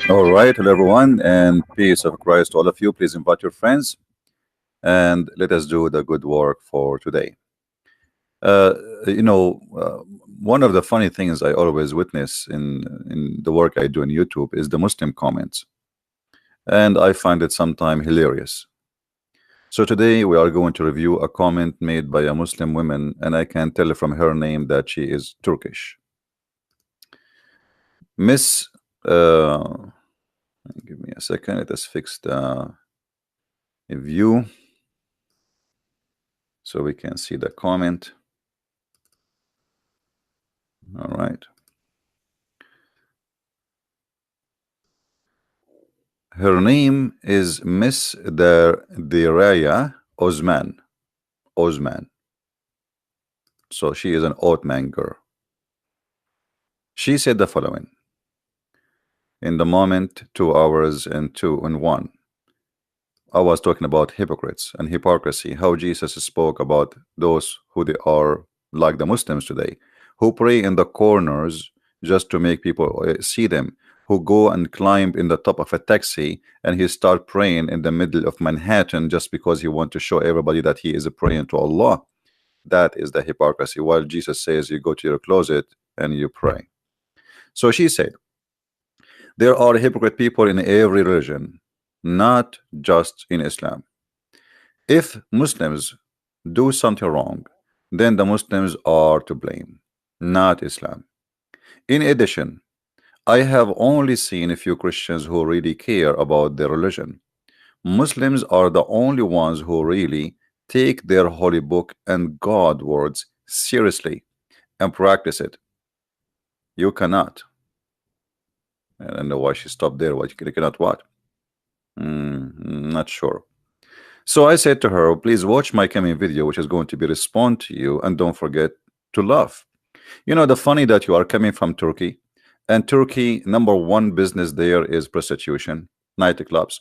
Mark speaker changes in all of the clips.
Speaker 1: All right, hello everyone, and peace of Christ to all of you. Please invite your friends and let us do the good work for today. Uh, you know, one of the funny things I always witness in the work I do in YouTube is the Muslim comments, and I find it sometimes hilarious. So today we are going to review a comment made by a Muslim woman, and I can tell from her name that she is Turkish. Miss, uh, give me a second. Let us fix the view so we can see the comment. All right. Her name is Miss Diraya Osman. Osman. So she is an Ottoman girl. She said the following: in the moment, 2 hours and 2 and 1. I was talking about hypocrites and hypocrisy, how Jesus spoke about those who they are like the Muslims today, who pray in the corners just to make people see them, who go and climb in the top of a taxi and he start praying in the middle of Manhattan just because he want to show everybody that he is praying to Allah. That is the hypocrisy, while Jesus says you go to your closet and you pray. So she said, there are hypocrite people in every religion, not just in Islam. If Muslims do something wrong, then the Muslims are to blame, not Islam. In addition, I have only seen a few Christians who really care about their religion. Muslims are the only ones who really take their holy book and God words seriously and practice it. You cannot. I don't know why she stopped there. What you cannot what? Not sure. So I said to her, please watch my coming video, which is going to be respond to you, and don't forget to laugh. You know, the funny that you are coming from Turkey, and Turkey, number one business there is prostitution, nightclubs.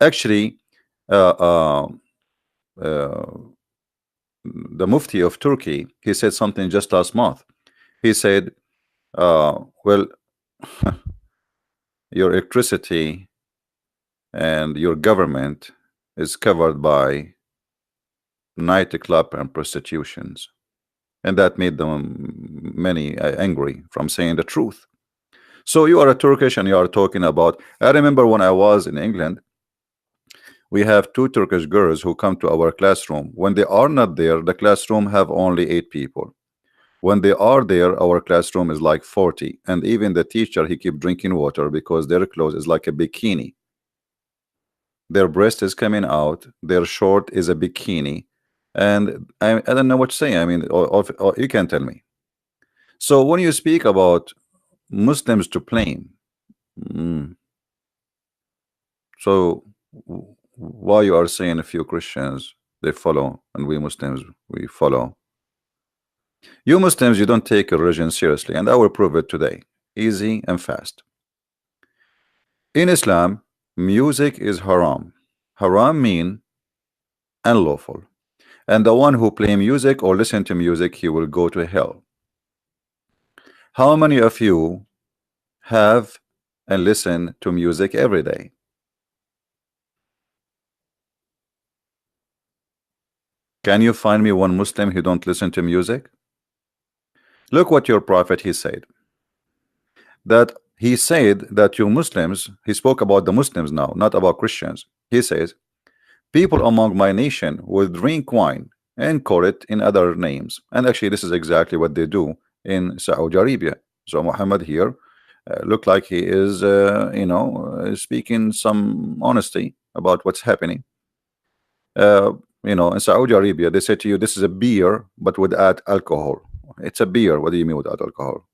Speaker 1: Actually, uh, uh, uh, the Mufti of Turkey, he said something just last month. He said, well, your electricity and your government is covered by nightclub and prostitutions, and that made them many angry from saying the truth. So you are a Turkish and you are talking about, I remember when I was in England, we have 2 Turkish girls who come to our classroom. When they are not there, the classroom have only 8 people. When they are there, our classroom is like 40, and even the teacher, he keep drinking water because their clothes is like a bikini. Their breast is coming out, their short is a bikini, and I don't know what to say. I mean, or you can tell me. So when you speak about Muslims to blame, so why you are saying a few Christians they follow and we Muslims we follow? You Muslims, you don't take your religion seriously, and I will prove it today, easy and fast. In Islam, music is haram. Haram mean unlawful, and the one who play music or listen to music, he will go to hell. How many of you have and listen to music every day? Can you find me one Muslim who don't listen to music? Look what your prophet he said. That he said that you Muslims, he spoke about the Muslims now, not about Christians. He says, people among my nation will drink wine and call it in other names. And actually, this is exactly what they do in Saudi Arabia. So Muhammad here look like he is, speaking some honesty about what's happening. In Saudi Arabia, they say to you, this is a beer, but without alcohol. It's a beer. What do you mean without alcohol?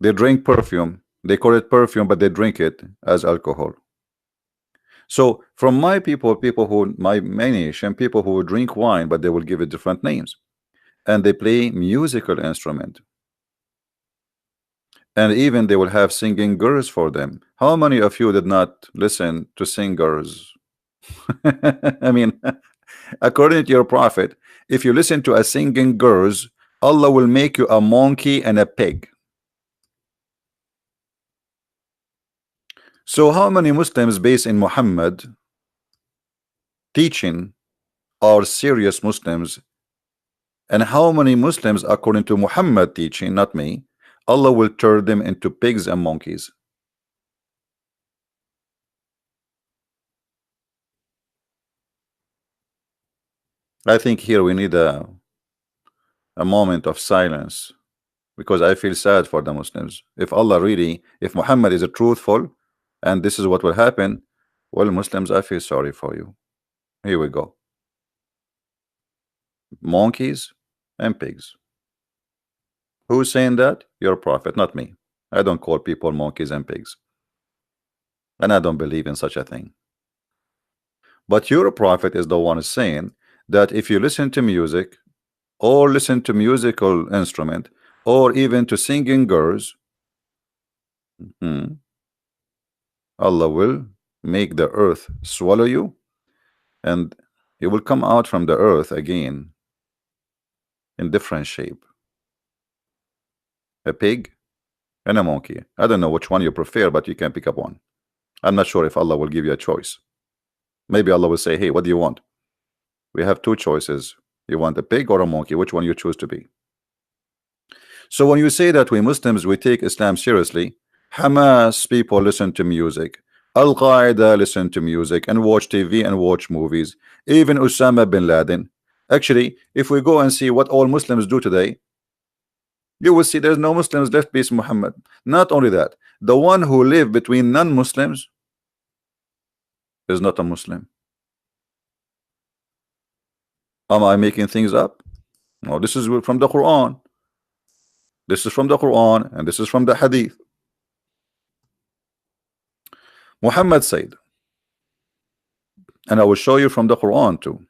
Speaker 1: They drink perfume. They call it perfume, but they drink it as alcohol. So from my people who my nation, people who drink wine, but they will give it different names, and they play musical instrument, and even they will have singing girls for them. How many of you did not listen to singers? I mean, according to your prophet, if you listen to a singing girls, Allah will make you a monkey and a pig. So how many Muslims based in Muhammad teaching are serious Muslims, and how many Muslims according to Muhammad teaching, not me, Allah will turn them into pigs and monkeys? I think here we need a moment of silence, because I feel sad for the Muslims. If Allah really, if Muhammad is a truthful and this is what will happen, well, Muslims, I feel sorry for you. Here we go. Monkeys and pigs. Who's saying that? Your prophet, not me. I don't call people monkeys and pigs, and I don't believe in such a thing. But your prophet is the one saying that if you listen to music, or listen to musical instrument, or even to singing girls, Allah will make the earth swallow you, and you will come out from the earth again in different shape. A pig and a monkey. I don't know which one you prefer, but you can pick up one. I'm not sure if Allah will give you a choice. Maybe Allah will say, hey, what do you want? We have two choices. You want a pig or a monkey? Which one you choose to be? So when you say that we Muslims, we take Islam seriously, Hamas people listen to music, Al-Qaeda listen to music and watch TV and watch movies, even Osama bin Laden. Actually, if we go and see what all Muslims do today, you will see there's no Muslims left, peace Muhammad. Not only that, the one who live between non-Muslims is not a Muslim. Am I making things up? No, this is from the Quran. This is from the Quran, and this is from the Hadith. Muhammad said, and I will show you from the Quran too.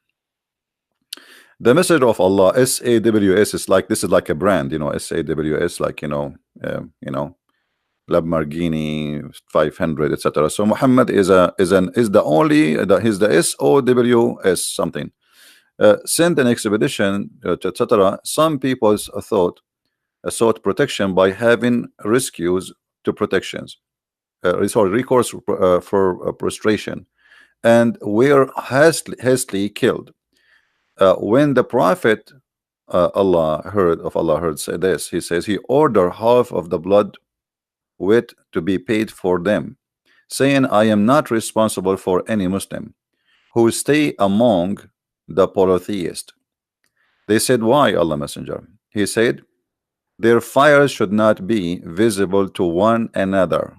Speaker 1: The message of Allah, SAWS, is like, this is like a brand, you know, SAWS, like, Lamborghini 500, etc. So Muhammad is the only, he's the SOWS something. Send an expedition, etc. Some people sought protection by having rescues to protections, recourse for prostration, and were hastily killed. When the Prophet Allah heard say this, he says he ordered half of the blood with to be paid for them, saying, I am not responsible for any Muslim who stay among the polytheists. They said, why, Allah Messenger? He said, their fires should not be visible to one another.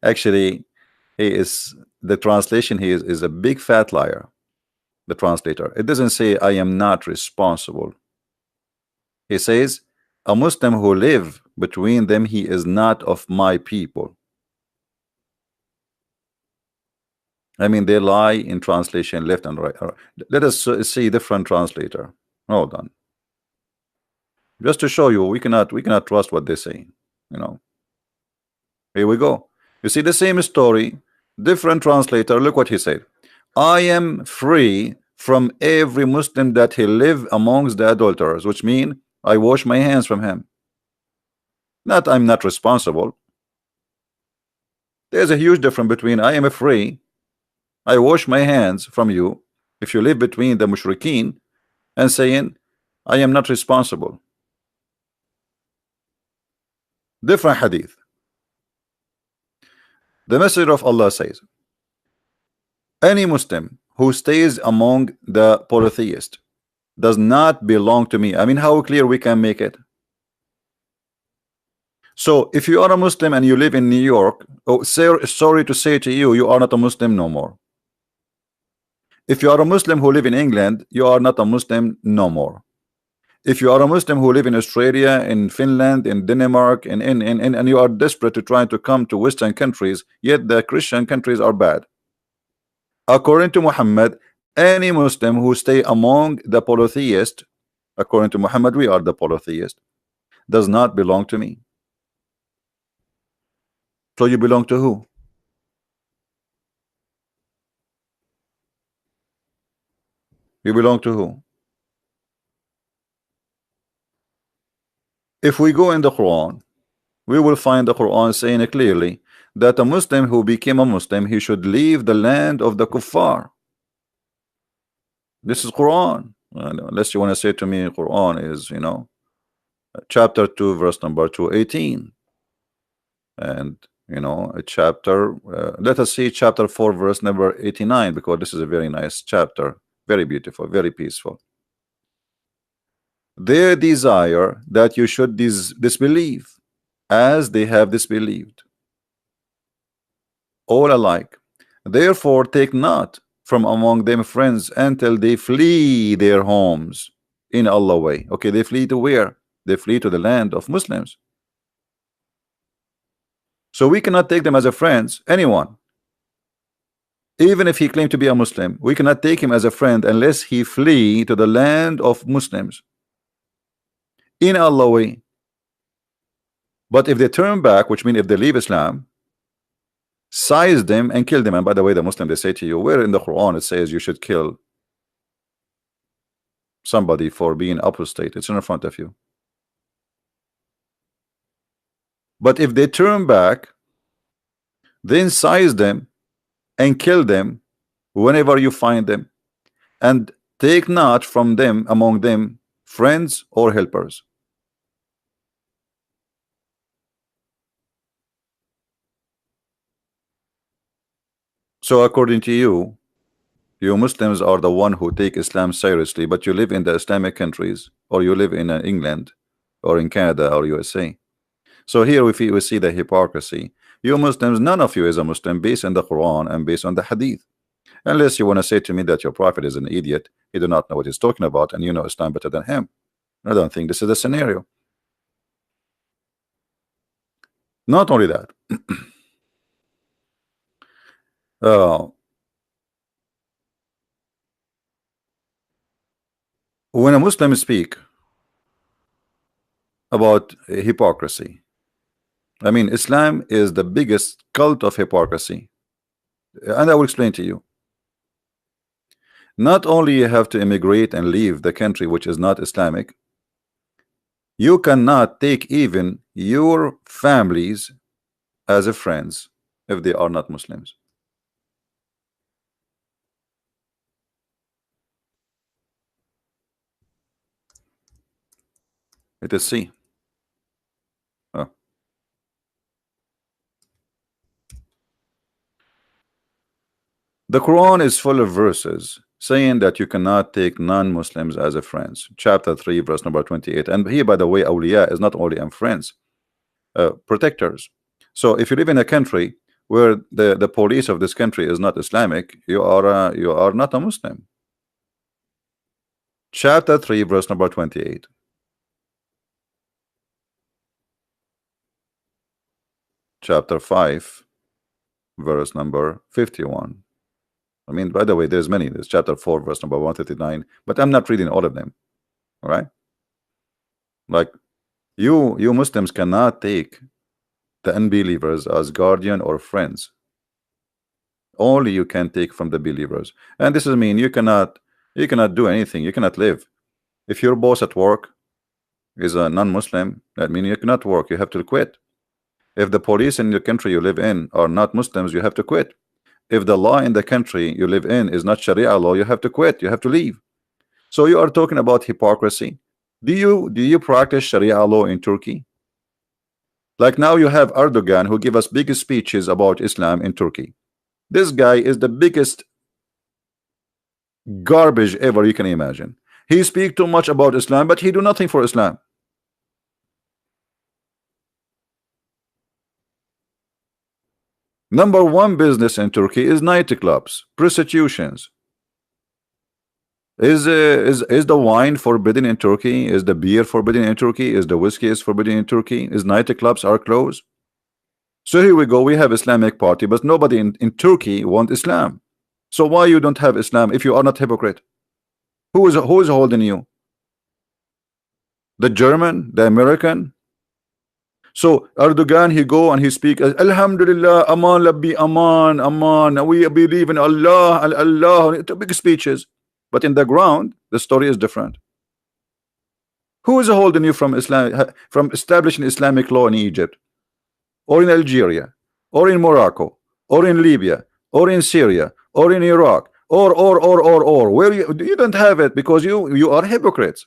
Speaker 1: Actually, the translation here is a big fat liar. The translator, it doesn't say I am not responsible. He says a Muslim who live between them, he is not of my people. I mean, they lie in translation left and right. Let us see different translator. Hold on, just to show you we cannot trust what they say, Here we go. You see the same story, different translator. Look what he said. I am free from every Muslim that he live amongst the adulterers, which mean I wash my hands from him. Not I'm not responsible. There's a huge difference between I am free, I wash my hands from you, if you live between the mushrikeen, and saying I am not responsible. Different hadith. The Messenger of Allah says, any Muslim who stays among the polytheists does not belong to me. I mean, how clear we can make it? So if you are a Muslim and you live in New York, sorry to say to you, you are not a Muslim no more. If you are a Muslim who live in England, you are not a Muslim no more. If you are a Muslim who live in Australia, in Finland, in Denmark, and you are desperate to try to come to Western countries, yet the Christian countries are bad. According to Muhammad, any Muslim who stay among the polytheists, according to Muhammad, we are the polytheists, does not belong to me. So you belong to who? You belong to who? If we go in the Quran, we will find the Quran saying clearly that a Muslim who became a Muslim, he should leave the land of the kuffar. This is Quran. Unless you want to say to me Quran is, you know, chapter 2 verse number 218, and you know, a chapter, let us see chapter 4 verse number 89, because this is a very nice chapter, very beautiful, very peaceful. They desire that you should disbelieve as they have disbelieved, all alike. Therefore take not from among them friends until they flee their homes in Allah way. Okay, they flee to where? They flee to the land of Muslims. So we cannot take them as a friends, anyone. Even if he claimed to be a Muslim, we cannot take him as a friend unless he flee to the land of Muslims in Allah way. But if they turn back, which means if they leave Islam, seize them and kill them. And by the way, the Muslim, they say to you, where in the Quran it says you should kill somebody for being apostate? It's in front of you. But if they turn back, then seize them and kill them whenever you find them, and take not from them among them friends or helpers. So according to you, you Muslims are the one who take Islam seriously, but you live in the Islamic countries, or you live in England or in Canada or USA. So here we see the hypocrisy. You Muslims, none of you is a Muslim based on the Quran and based on the Hadith. Unless you want to say to me that your prophet is an idiot, he do not know what he's talking about, and you know Islam better than him. I don't think this is the scenario. Not only that, when a Muslim speak about hypocrisy, I mean, Islam is the biggest cult of hypocrisy, and I will explain to you. Not only you have to immigrate and leave the country which is not Islamic, you cannot take even your families as a friends if they are not Muslims. It is C. Oh. The Quran is full of verses saying that you cannot take non-Muslims as a friends. Chapter 3 verse number 28. And here, by the way, awliya is not only friends, protectors. So if you live in a country where the police of this country is not Islamic, you are not a Muslim. Chapter 3 verse number 28. Chapter 5 verse number 51. I mean, by the way, there's many. There's chapter 4 verse number 139, but I'm not reading all of them. All right, like you Muslims cannot take the unbelievers as guardian or friends. Only you can take from the believers, and this is mean you cannot do anything. You cannot live. If your boss at work is a non-Muslim, that means you cannot work. You have to quit. If the police in the country you live in are not Muslims, you have to quit. If the law in the country you live in is not Sharia law, you have to quit. You have to leave. So you are talking about hypocrisy. Do you practice Sharia law in Turkey? Like now you have Erdogan, who give us big speeches about Islam in Turkey. This guy is the biggest garbage ever you can imagine. He speak too much about Islam, but he do nothing for Islam. Number one business in Turkey is nightclubs, prostitutions. Is the wine forbidden in Turkey? Is the beer forbidden in Turkey? Is the whiskey is forbidden in Turkey? Is nightclubs are closed? So here we go. We have Islamic party, but nobody in Turkey want Islam. So why you don't have Islam if you are not hypocrite? Who is holding you? The German, the American? So Erdogan, he go and he speak Alhamdulillah, Aman Labbi, Aman, Aman, we believe in Allah, Allah, big speeches. But in the ground, the story is different. Who is holding you from Islam, from establishing Islamic law in Egypt? or in Algeria, or in Morocco, or in Libya, or in Syria, or in Iraq, or where you don't have it because you are hypocrites.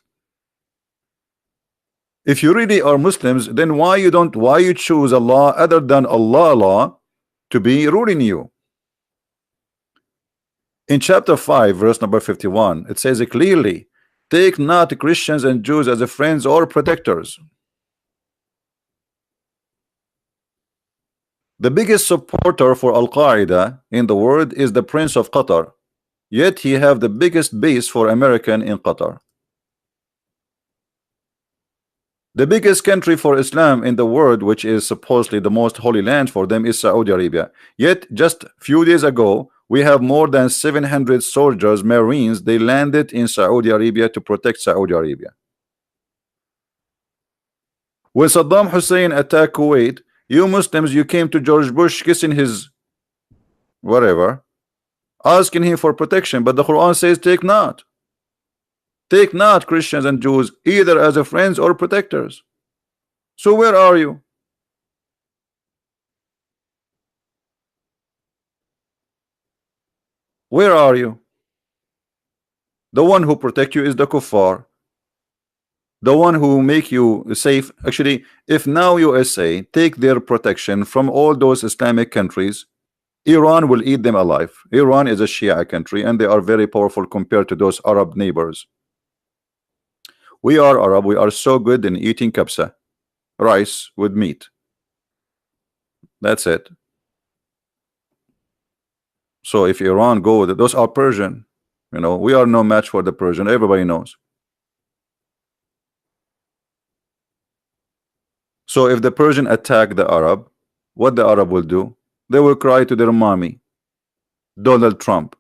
Speaker 1: If you really are Muslims, then why you choose Allah other than Allah to be ruling you? In chapter 5 verse number 51, it says clearly, take not Christians and Jews as friends or protectors. The biggest supporter for Al-Qaeda in the world is the Prince of Qatar, yet he have the biggest base for American in Qatar. The biggest country for Islam in the world, which is supposedly the most holy land for them, is Saudi Arabia. Yet just few days ago we have more than 700 soldiers, Marines, they landed in Saudi Arabia to protect Saudi Arabia. When Saddam Hussein attacked Kuwait, you Muslims, you came to George Bush kissing his whatever, asking him for protection, but the Quran says take not Christians and Jews either as a friends or protectors. So where are you? Where are you? The one who protect you is the kuffar. The one who make you safe. Actually, if now USA take their protection from all those Islamic countries, Iran will eat them alive. Iran is a Shia country and they are very powerful compared to those Arab neighbors. We are Arab, we are so good in eating kabsa, rice with meat. That's it. So if Iran go, those are Persian. You know, we are no match for the Persian, everybody knows. So if the Persian attack the Arab, what the Arab will do? They will cry to their mommy, Donald Trump.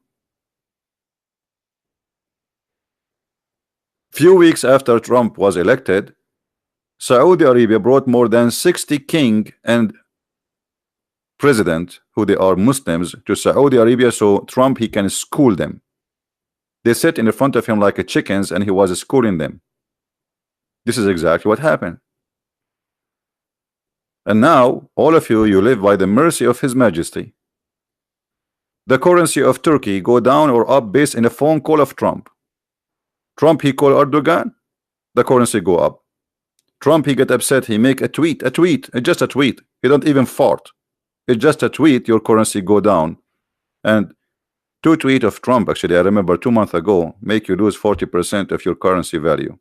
Speaker 1: Few weeks after Trump was elected, Saudi Arabia brought more than 60 king and president, who they are Muslims, to Saudi Arabia so Trump he can school them. They sit in front of him like a chickens and he was schooling them. This is exactly what happened. And now all of you live by the mercy of His Majesty. The currency of Turkey go down or up based in a phone call of Trump. Trump he call Erdogan, the currency go up. Trump he get upset, he make a tweet, just a tweet. He don't even fart. It's just a tweet, your currency go down. And two tweet of Trump, actually I remember 2 months ago, make you lose 40% of your currency value.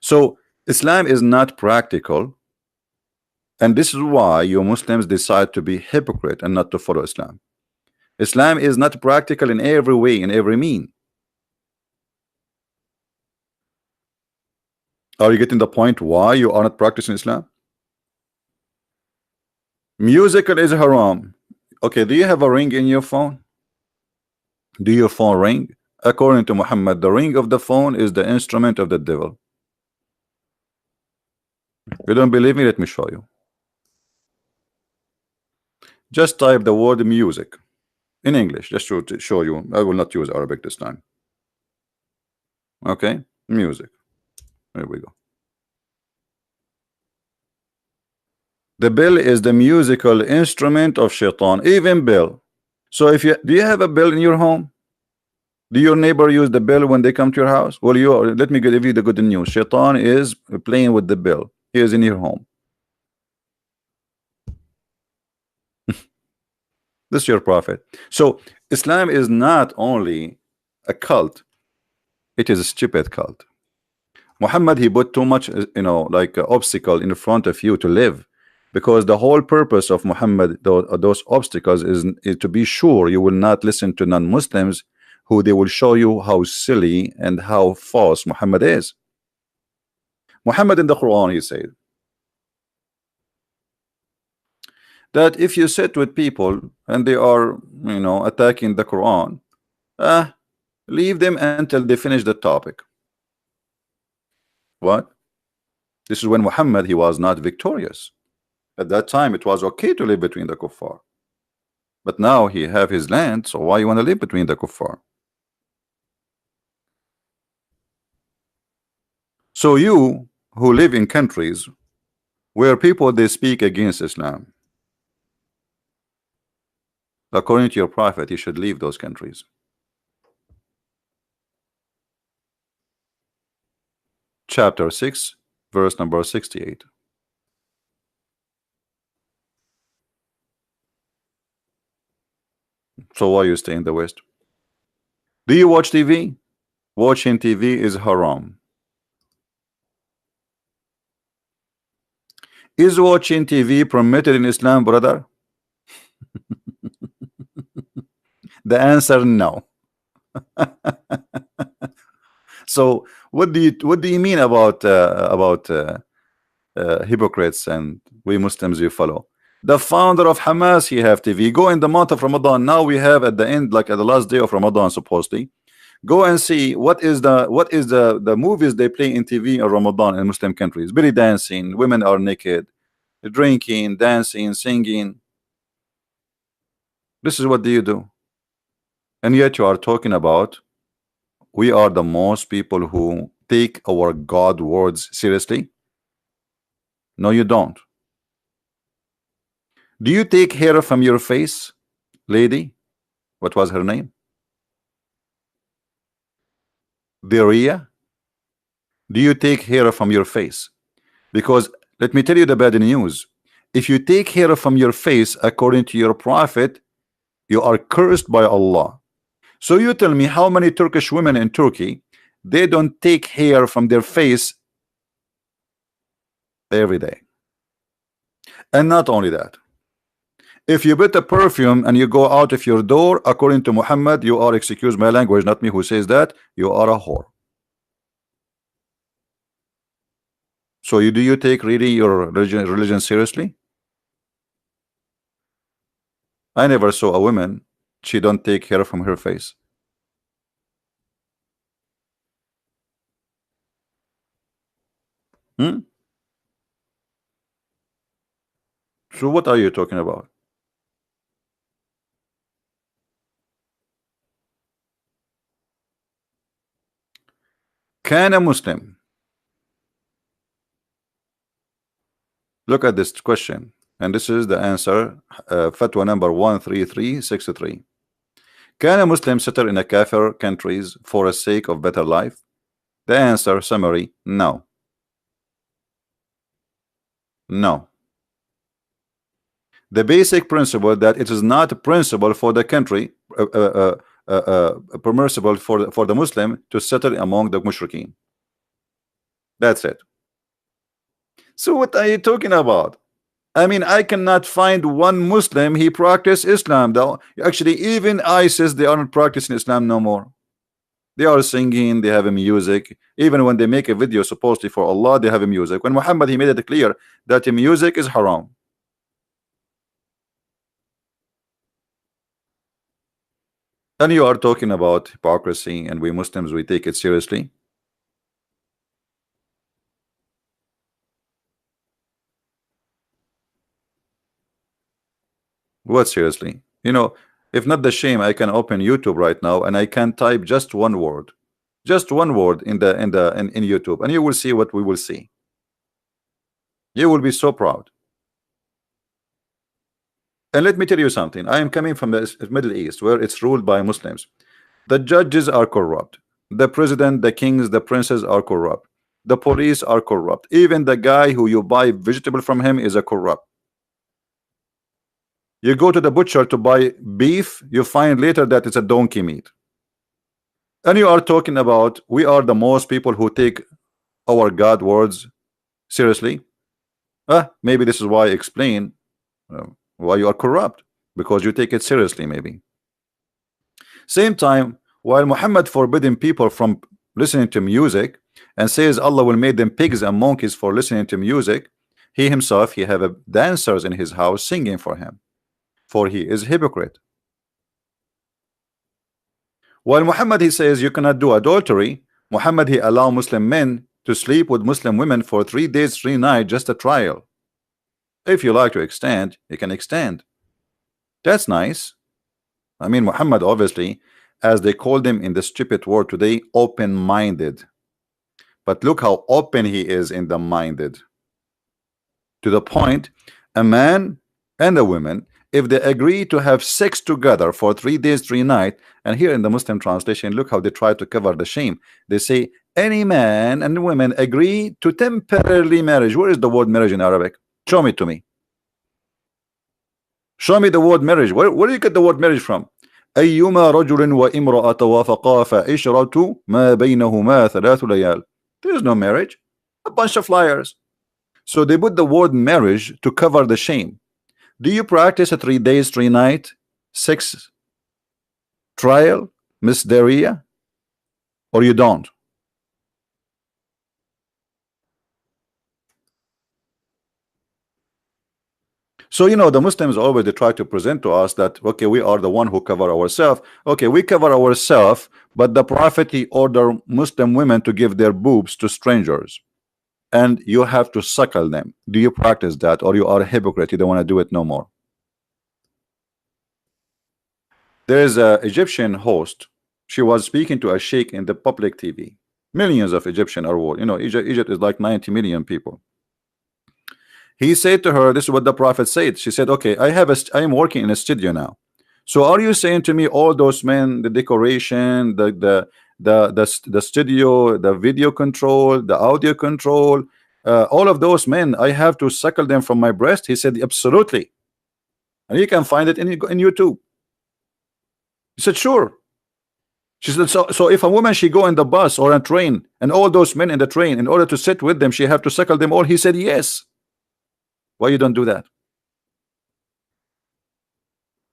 Speaker 1: So Islam is not practical, and this is why you Muslims decide to be hypocrite and not to follow Islam. Islam is not practical in every way, in every mean. Are you getting the point why you are not practicing Islam? Musical is haram. Okay, do you have a ring in your phone? Do your phone ring? According to Muhammad, the ring of the phone is the instrument of the devil. You don't believe me? Let me show you. Just type the word music in English, just to show you. I will not use Arabic this time. Okay, music. There we go. The bell is the musical instrument of shaitan, even bell. So if you do you have a bell in your home? Do your neighbor use the bell when they come to your house? Well, let me give you the good news. Shaitan is playing with the bell. He is in your home. This is your prophet. So Islam is not only a cult, it is a stupid cult. Muhammad he put too much, you know, like obstacle in front of you to live, because the whole purpose of Muhammad, those obstacles is to be sure you will not listen to non-Muslims who they will show you how silly and how false Muhammad is. Muhammad in the Quran he said that if you sit with people and they are, you know, attacking the Quran, leave them until they finish the topic. What? This is when Muhammad he was not victorious. At that time it was okay to live between the kuffar, but now he have his land, so why you want to live between the kuffar? So you who live in countries where people they speak against Islam. According to your prophet, you should leave those countries. Chapter 6, verse number 68. So why you stay in the West? Do you watch TV? Watching TV is haram. Is watching TV permitted in Islam, brother? The answer no. So what do you mean about hypocrites and we Muslims you follow? The founder of Hamas, he have TV. Go in the month of Ramadan. Now we have at the end, like at the last day of Ramadan, supposedly. Go and see what is the movies they play in TV in Ramadan in Muslim countries. Belly dancing, women are naked, drinking, dancing, singing. This is what do you do? And yet you are talking about we are the most people who take our God words seriously. No, you don't. Do you take hair from your face, lady? What was her name? Deria. Do you take hair from your face? Because let me tell you the bad news. If you take hair from your face, according to your prophet, you are cursed by Allah. So you tell me how many Turkish women in Turkey, they don't take hair from their face every day. And not only that, if you put a perfume and you go out of your door, according to Muhammad, you are, excuse my language, not me who says that, you are a whore. So do you take really your religion seriously? I never saw a woman, she don't take hair from her face. So what are you talking about? Can a Muslim, look at this question, and this is the answer, fatwa number 13363. Can a Muslim settle in a kafir countries for the sake of better life? The answer, summary, no. No. The basic principle that it is not a principle for the country, permissible for the Muslim to settle among the mushrikeen. That's it. So what are you talking about? I mean, I cannot find one Muslim he practice Islam. Though actually, even ISIS, they aren't practicing Islam no more. They are singing, they have a music. Even when they make a video supposedly for Allah, they have a music. When Muhammad, he made it clear that the music is haram. And you are talking about hypocrisy, and we Muslims, we take it seriously. What seriously? You know, if not the shame, I can open YouTube right now and I can type just one word in YouTube, and you will see what we will see. You will be so proud. And let me tell you something. I am coming from the Middle East, where it's ruled by Muslims. The judges are corrupt. The president, the kings, the princes are corrupt. The police are corrupt. Even the guy who you buy vegetable from him is a corrupt. You go to the butcher to buy beef, you find later that it's a donkey meat. And you are talking about we are the most people who take our God words seriously. Maybe this is why I explain why you are corrupt, because you take it seriously. Maybe same time, while Muhammad forbidden people from listening to music and says Allah will make them pigs and monkeys for listening to music, he himself, he have dancers in his house singing for him, for he is hypocrite. While Muhammad, he says you cannot do adultery, Muhammad, he allow Muslim men to sleep with Muslim women for 3 days 3 nights, just a trial. If you like to extend, you can extend. That's nice. I mean, Muhammad, obviously, as they called him in the stupid word today, open-minded. But look how open he is in the minded. to the point a man and a woman, if they agree to have sex together for 3 days 3 nights, and here in the Muslim translation, look how they try to cover the shame. They say any man and woman agree to temporarily marriage. Where is the word marriage in Arabic? Show me to me. Show me the word marriage. Where do you get the word marriage from? أيما رجل وامرأة وافقا فعشرة ما بينهما 3 ليال. There is no marriage. A bunch of liars. So they put the word marriage to cover the shame. Do you practice a 3 days 3 night sex trial, Miss Daria, or you don't? So you know the Muslims always they try to present to us that okay, we are the one who cover ourselves. Okay, we cover ourselves, but the Prophet he ordered Muslim women to give their boobs to strangers, and you have to suckle them. Do you practice that, or you are a hypocrite? You don't want to do it no more. There is a Egyptian host. She was speaking to a sheikh in the public TV. Millions of Egyptian are war. You know, Egypt is like 90 million people. He said to her, this is what the Prophet said. She said, okay, I am working in a studio now. So are you saying to me all those men, the decoration, the studio, the video control, the audio control, all of those men, I have to suckle them from my breast? He said, absolutely. And you can find it in YouTube. He said, sure. She said, so if a woman she go in the bus or a train and all those men in the train, in order to sit with them, she have to suckle them all? He said, yes. Why you don't do that?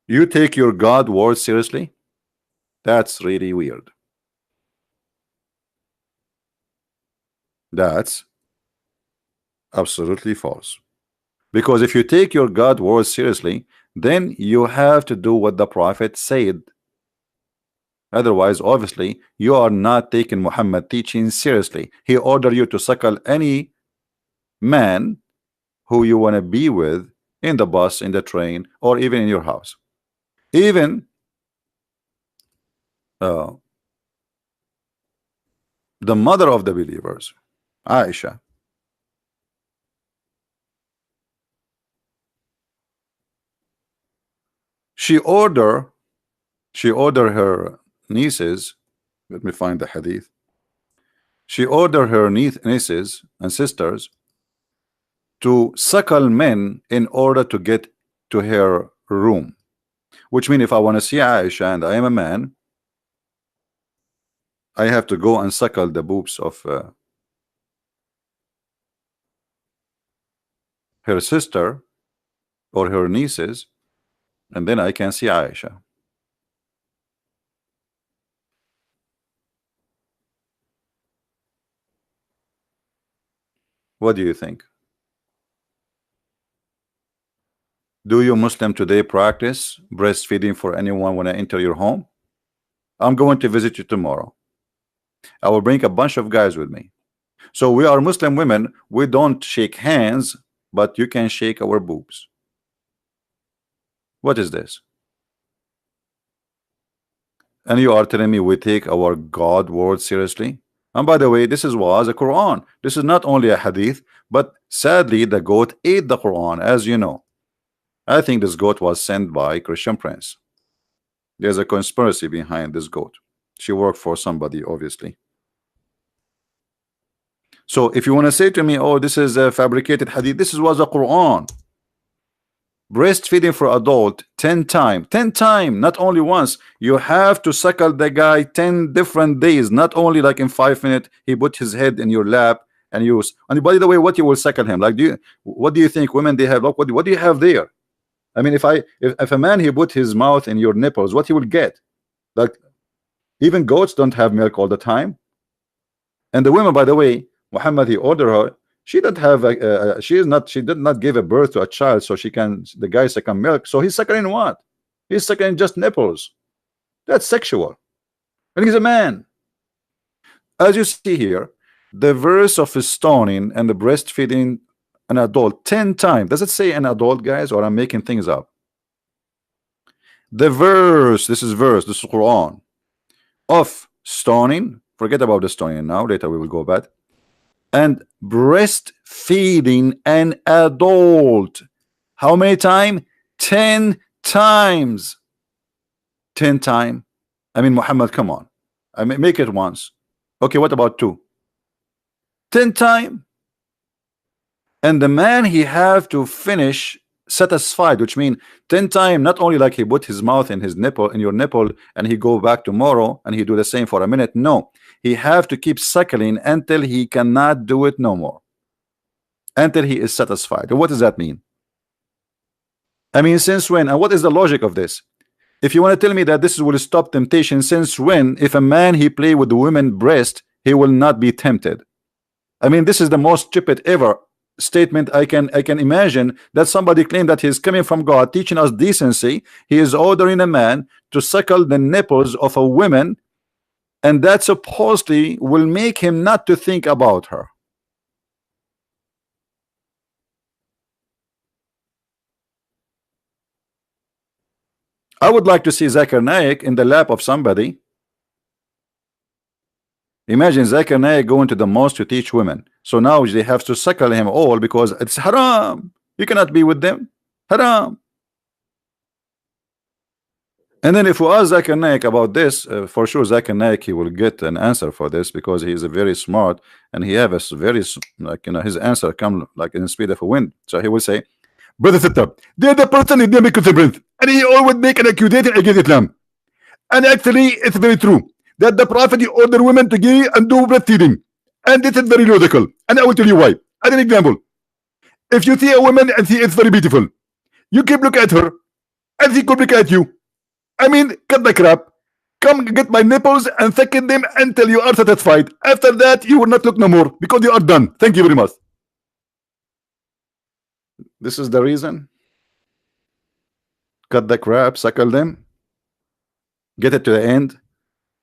Speaker 1: You take your God word seriously? That's really weird. That's absolutely false. Because if you take your God word seriously, then you have to do what the Prophet said. Otherwise, obviously, you are not taking Muhammad teaching seriously. He ordered you to suckle any man who you want to be with in the bus, in the train, or even in your house. Even the mother of the believers, Aisha, she ordered her nieces, let me find the hadith. She ordered her nieces and sisters to suckle men in order to get to her room, which means if I want to see Aisha and I am a man, I have to go and suckle the boobs of her sister or her nieces, and then I can see Aisha. What do you think? Do you Muslim today practice breastfeeding for anyone when I enter your home? I'm going to visit you tomorrow. I will bring a bunch of guys with me. So we are Muslim women. We don't shake hands, but you can shake our boobs. What is this? And you are telling me we take our God word seriously? And by the way, this was a Quran. This is not only a hadith, but sadly the goat ate the Quran, as you know. I think this goat was sent by Christian Prince. There's a conspiracy behind this goat. She worked for somebody, obviously. So if you want to say to me, oh, this is a fabricated hadith, this was a Quran. Breastfeeding for adult 10 times, not only once. You have to suckle the guy 10 different days, not only like in 5 minutes he put his head in your lap and use. And by the way, what you will suckle him like? What do you think women they have? Look, what do you have there? I mean, if a man he put his mouth in your nipples, what he will get? Like, even goats don't have milk all the time. And the women, by the way, Muhammad he ordered her. She didn't have she did not give a birth to a child, so the guy sucking milk. So he's sucking what? He's sucking just nipples. That's sexual. And he's a man. As you see here, the verse of stoning and the breastfeeding an adult 10 times. Does it say an adult, guys, or I'm making things up? The verse, this is Quran, of stoning, forget about the stoning now, later we will go back, and breastfeeding feeding an adult. How many times? 10 times. 10 times. I mean, Muhammad, come on. I mean, make it once. Okay, what about 2? 10 times. And the man, he have to finish satisfied, which means 10 times, not only like he put his mouth in his nipple, in your nipple, and he go back tomorrow and he do the same for a minute. No, he have to keep suckling until he cannot do it no more, until he is satisfied. What does that mean? I mean, since when? And what is the logic of this? If you want to tell me that this will stop temptation, since when, if a man he play with the woman breast, he will not be tempted? I mean, this is the most stupid ever statement I can imagine, that somebody claim that he's coming from God, teaching us decency. He is ordering a man to suckle the nipples of a woman, and that supposedly will make him not to think about her. I would like to see Zakir Naik in the lap of somebody. Imagine Zakir Naik going to the mosque to teach women. So now they have to suckle him all because it's haram. You cannot be with them. Haram. And then if we ask Zakir Naik about this, for sure Zakir Naik, he will get an answer for this, because he is a very smart, and he have a very, like, you know, his answer come like in the speed of a wind. So he will say, brother sister, they're the person in make breath, and he always make an accusation against Islam. And actually it's very true that the prophet ordered women to give and do breastfeeding, and this is very logical, and I will tell you why. As an example, if you see a woman and she is very beautiful, you keep look at her and she could look at you. I mean, cut the crap, come get my nipples and suck them until you are satisfied. After that you will not look no more, because you are done. Thank you very much. This is the reason. Cut the crap, suckle them, get it to the end.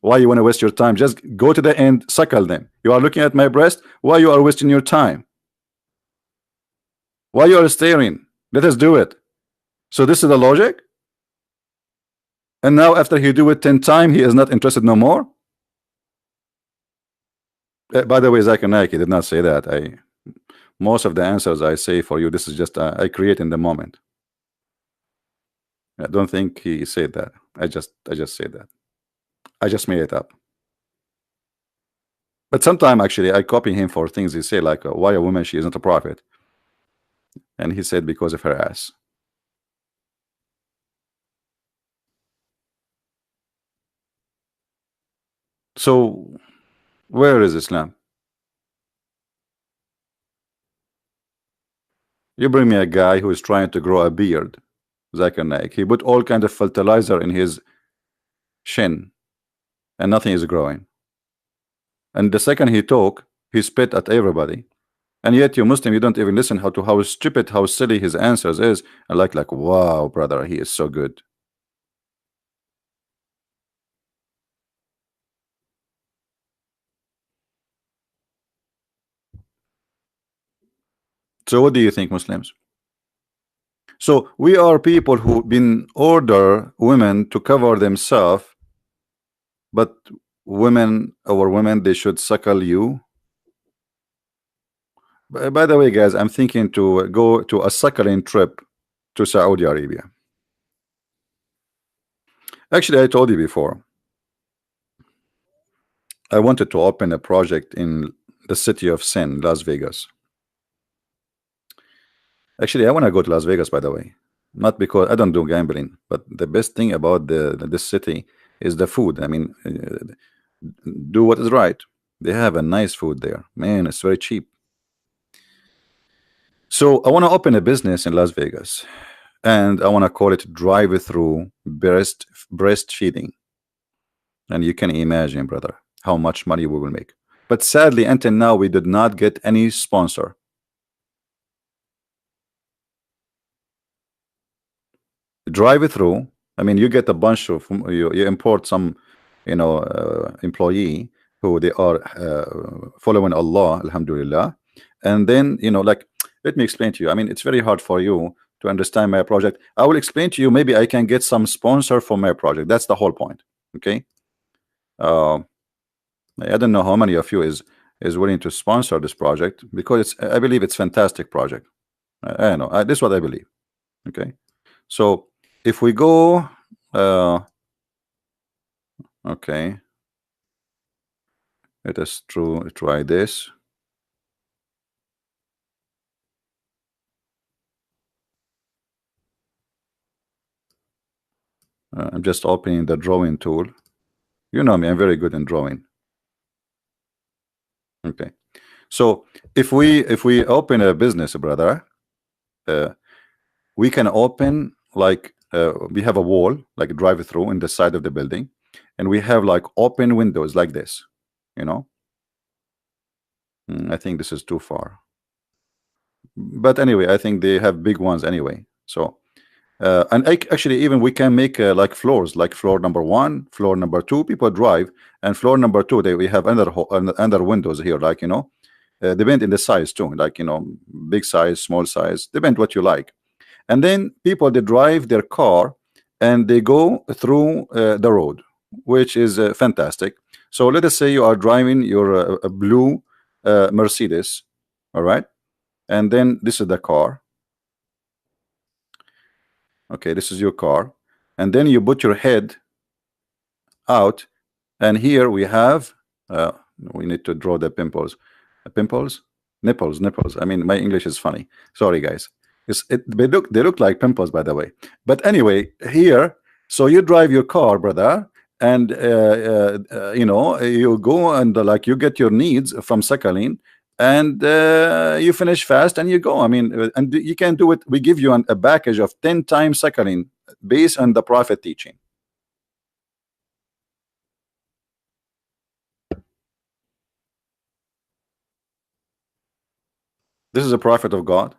Speaker 1: Why you want to waste your time? Just go to the end, suckle them. You are looking at my breast. Why you are wasting your time? Why you are staring? Let us do it. So this is the logic. And now after he do it 10 times, he is not interested no more. By the way, Zakir Naik did not say that. Most of the answers I say for you, this is just I create in the moment. I don't think he said that. I just said that. I just made it up. But sometimes actually I copy him for things he say, like why a woman, she isn't a prophet, and he said because of her ass. So where is Islam? You bring me a guy who is trying to grow a beard, Zakir Naik. He put all kind of fertilizer in his shin, and nothing is growing. And the second he talk, he spit at everybody. And yet you Muslim, you don't even listen how stupid, how silly his answers is. And like wow, brother, he is so good. So what do you think, Muslims? So we are people who been order women to cover themselves, but women, our women, they should suckle you. By the way, guys, I'm thinking to go to a suckling trip to Saudi Arabia. Actually, I told you before, I wanted to open a project in the city of sin, Las Vegas. Actually, I want to go to Las Vegas, by the way, not because I don't do gambling, but the best thing about this city is the food. I mean, do what is right. They have a nice food there, man. It's very cheap. So I want to open a business in Las Vegas, and I want to call it drive-through breastfeeding. And you can imagine, brother, how much money we will make. But sadly, until now, we did not get any sponsor. Drive-through. I mean, you get a bunch of you import some, you know, employee who they are following Allah, alhamdulillah, and then, you know, like, let me explain to you. I mean, it's very hard for you to understand my project. I will explain to you. Maybe I can get some sponsor for my project. That's the whole point. Okay. I don't know how many of you is is willing to sponsor this project because I believe it's fantastic project. I know this is what I believe. Okay, so if we go, okay, let us try this. I'm just opening the drawing tool. You know me, I'm very good in drawing. Okay, so if we open a business, brother, we can open like we have a wall like a drive-through in the side of the building, and we have like open windows like this, you know. I think this is too far, but anyway, I think they have big ones anyway. So and actually even we can make like floors, like floor number 1, floor number 2, people drive, and floor number 2 we have under windows here, like, you know, depend in the size too, like, you know, big size, small size, depend what you like. And then people, they drive their car and they go through the road, which is fantastic. So let us say you are driving your a blue Mercedes, all right, and then this is the car. Okay, this is your car, and then you put your head out, and here we have we need to draw the pimples, nipples. I mean, my English is funny, sorry guys. They look like pimples, by the way. But anyway, here, so you drive your car, brother, and you know, you go and like you get your needs from Sakhalin, and you finish fast and you go. I mean, and you can do it. We give you a package of 10 times Sakhalin based on the Prophet teaching. This is a prophet of God.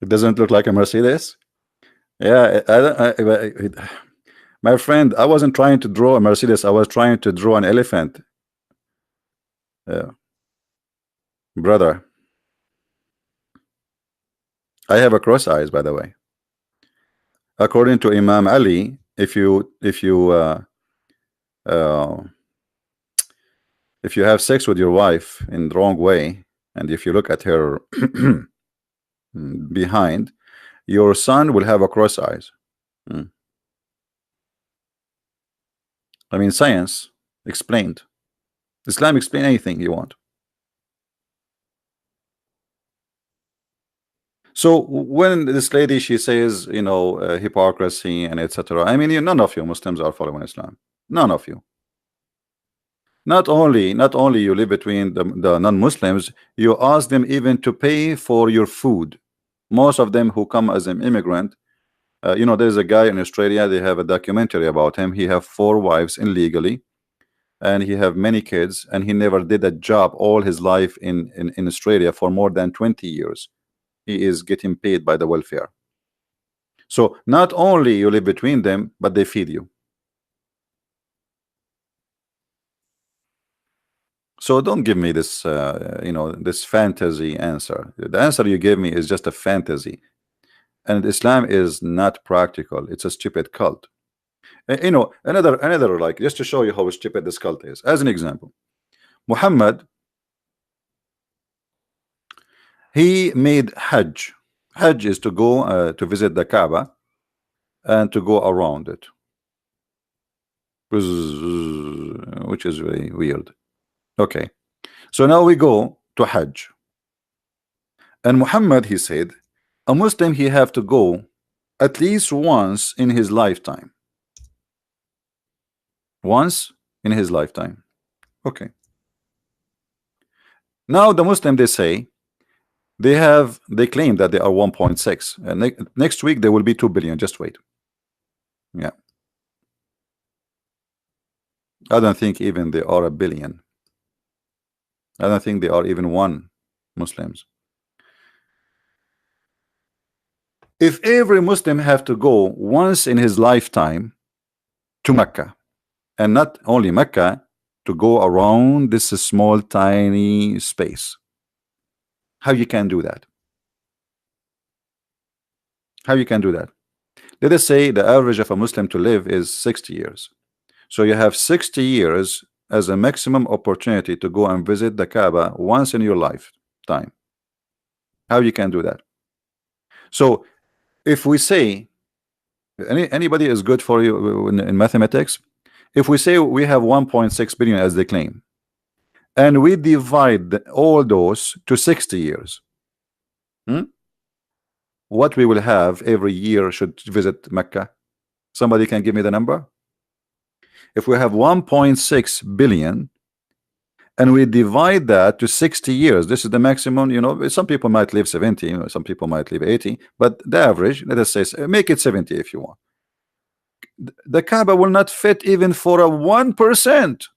Speaker 1: It doesn't look like a Mercedes. Yeah, my friend, I wasn't trying to draw a Mercedes. I was trying to draw an elephant. Brother, I have a cross eyes, by the way. According to Imam Ali, if you have sex with your wife in the wrong way, and if you look at her behind, your son will have a cross eyes. I mean, science explained. Islam explain anything you want. So when this lady, she says, you know, hypocrisy and etc. I mean, none of you Muslims are following Islam. None of you. Not only you live between the non-Muslims, you ask them even to pay for your food. Most of them who come as an immigrant, you know, there's a guy in Australia, they have a documentary about him. He have 4 wives illegally, and he have many kids, and he never did a job all his life in Australia for more than 20 years. He is getting paid by the welfare. So not only you live between them, but they feed you. So don't give me this you know, this fantasy answer. The answer you gave me is just a fantasy, and Islam is not practical. It's a stupid cult. You know, another like, just to show you how stupid this cult is, as an example, Muhammad, he made Hajj. Hajj is to go to visit the Kaaba and to go around it, which is very weird. Okay, so now we go to Hajj, and Muhammad, he said a Muslim, he have to go at least once in his lifetime. Once in his lifetime. Okay, now the Muslim, they say they claim that they are 1.6, and next week there will be 2 billion. Just wait. Yeah, I don't think even they are a billion. I don't think they are even 1 Muslims. If every Muslim have to go once in his lifetime to Mecca, and not only Mecca, to go around this small tiny space, How you can do that? How you can do that? Let us say the average of a Muslim to live is 60 years. So you have 60 years as a maximum opportunity to go and visit the Kaaba once in your lifetime. How you can do that? So if we say anybody is good for you in mathematics, if we say we have 1.6 billion as they claim, and we divide all those to 60 years, what we will have every year should visit Mecca? Somebody can give me the number? If we have 1.6 billion and we divide that to 60 years, this is the maximum. You know, some people might live 70, you know, some people might live 80, but the average, let us say, make it 70 if you want. The Kaaba will not fit even for a 1%.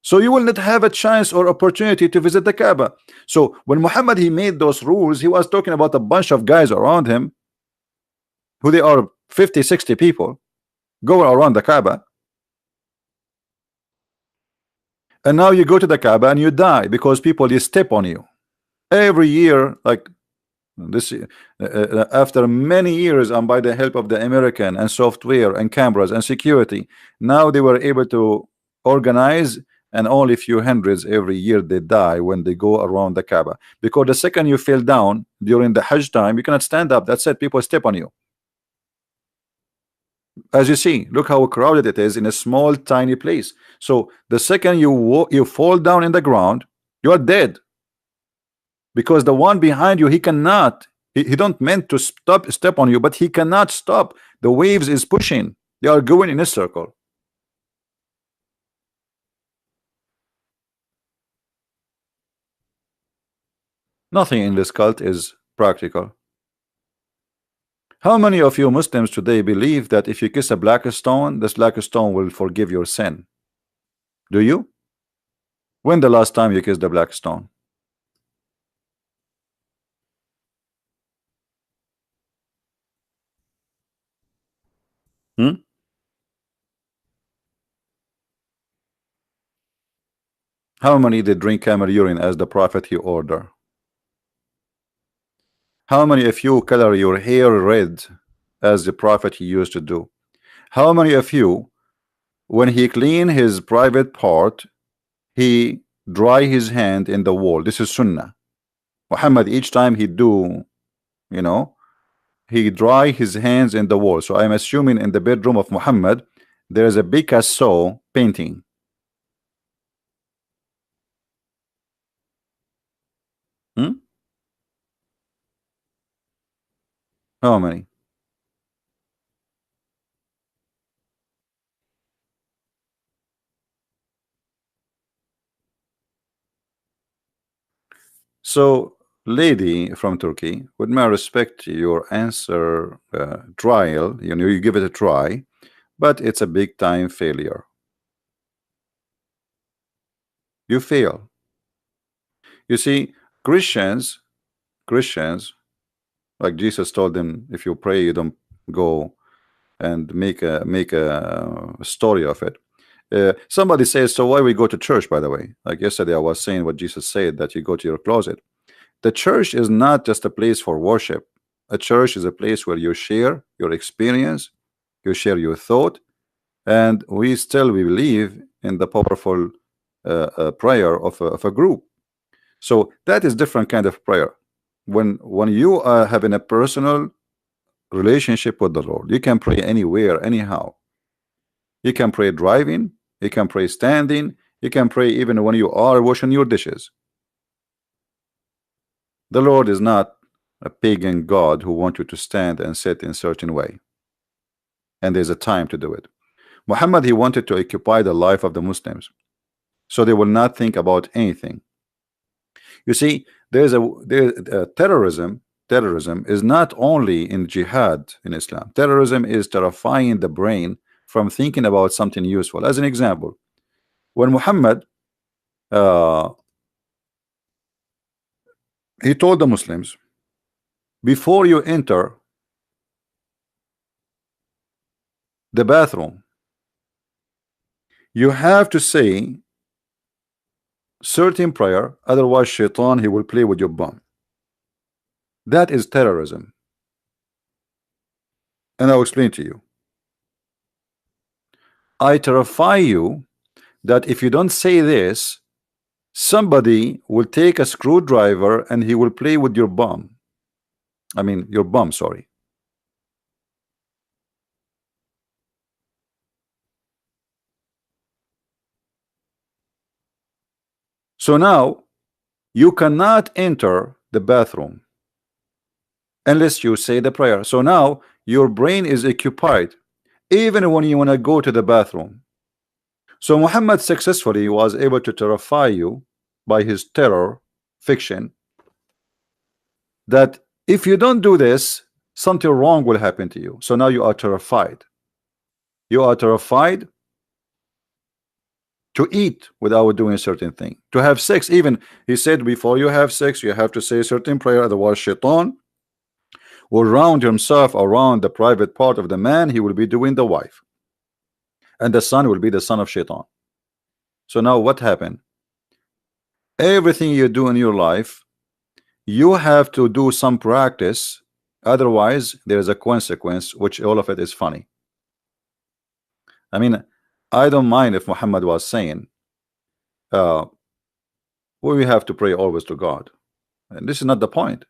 Speaker 1: So you will not have a chance or opportunity to visit the Kaaba. So when Muhammad he made those rules, he was talking about a bunch of guys around him who they are 50, 60 people go around the Kaaba. And now you go to the Kaaba and you die because people they step on you every year. Like this, after many years, and by the help of the American and software and cameras and security, now they were able to organize, and only a few hundreds every year they die when they go around the Kaaba. Because the second you fell down during the Hajj time, you cannot stand up. That's it. People step on you. As you see, look how crowded it is in a small tiny place. So the second you fall down in the ground, you are dead, because the one behind you, he cannot, he don't meant to step on you, but he cannot stop. The waves is pushing, they are going in a circle. Nothing in this cult is practical. How many of you Muslims today believe that if you kiss a black stone, this black stone will forgive your sin? Do you? When the last time you kissed a black stone? How many did drink camel urine as the prophet he ordered? How many of you color your hair red as the prophet he used to do? How many of you, when he clean his private part, he dry his hand in the wall? This is sunnah. Muhammad, each time he do, you know, he dry his hands in the wall. So I'm assuming in the bedroom of Muhammad there is a Picasso painting. How many? So, lady from Turkey, with my respect to your answer, trial, you know, you give it a try, but it's a big time failure. You fail. You see, Christians, like Jesus told them, if you pray, you don't go and make a story of it. Somebody says, so why we go to church? By the way, like yesterday, I was saying what Jesus said, that you go to your closet. The church is not just a place for worship. A church is a place where you share your experience, you share your thought, and we believe in the powerful prayer of a group. So that is different kind of prayer. When you are having a personal relationship with the Lord, you can pray anywhere, anyhow. You can pray driving, you can pray standing, you can pray even when you are washing your dishes. The Lord is not a pagan God who wants you to stand and sit in a certain way, and there's a time to do it. Muhammad, he wanted to occupy the life of the Muslims, so they will not think about anything. You see, there's terrorism. Terrorism is not only in jihad in Islam. Terrorism is terrifying the brain from thinking about something useful. As an example, when Muhammad he told the Muslims, before you enter the bathroom, you have to say certain prayer, otherwise shaitan he will play with your bum. That is terrorism. And I'll explain to you. I terrify you that if you don't say this, somebody will take a screwdriver and he will play with your bum. I mean, your bum, sorry. So now you cannot enter the bathroom unless you say the prayer. So now your brain is occupied even when you want to go to the bathroom. So Muhammad successfully was able to terrify you by his terror fiction that if you don't do this, something wrong will happen to you. So now you are terrified. You are terrified to eat without doing a certain thing, to have sex. Even he said before you have sex you have to say a certain prayer, otherwise shaitan will round himself around the private part of the man. He will be doing the wife, and the son will be the son of shaitan. So now what happened? Everything you do in your life, you have to do some practice, otherwise there is a consequence, which all of it is funny. I mean, I don't mind if Muhammad was saying we have to pray always to God, and this is not the point.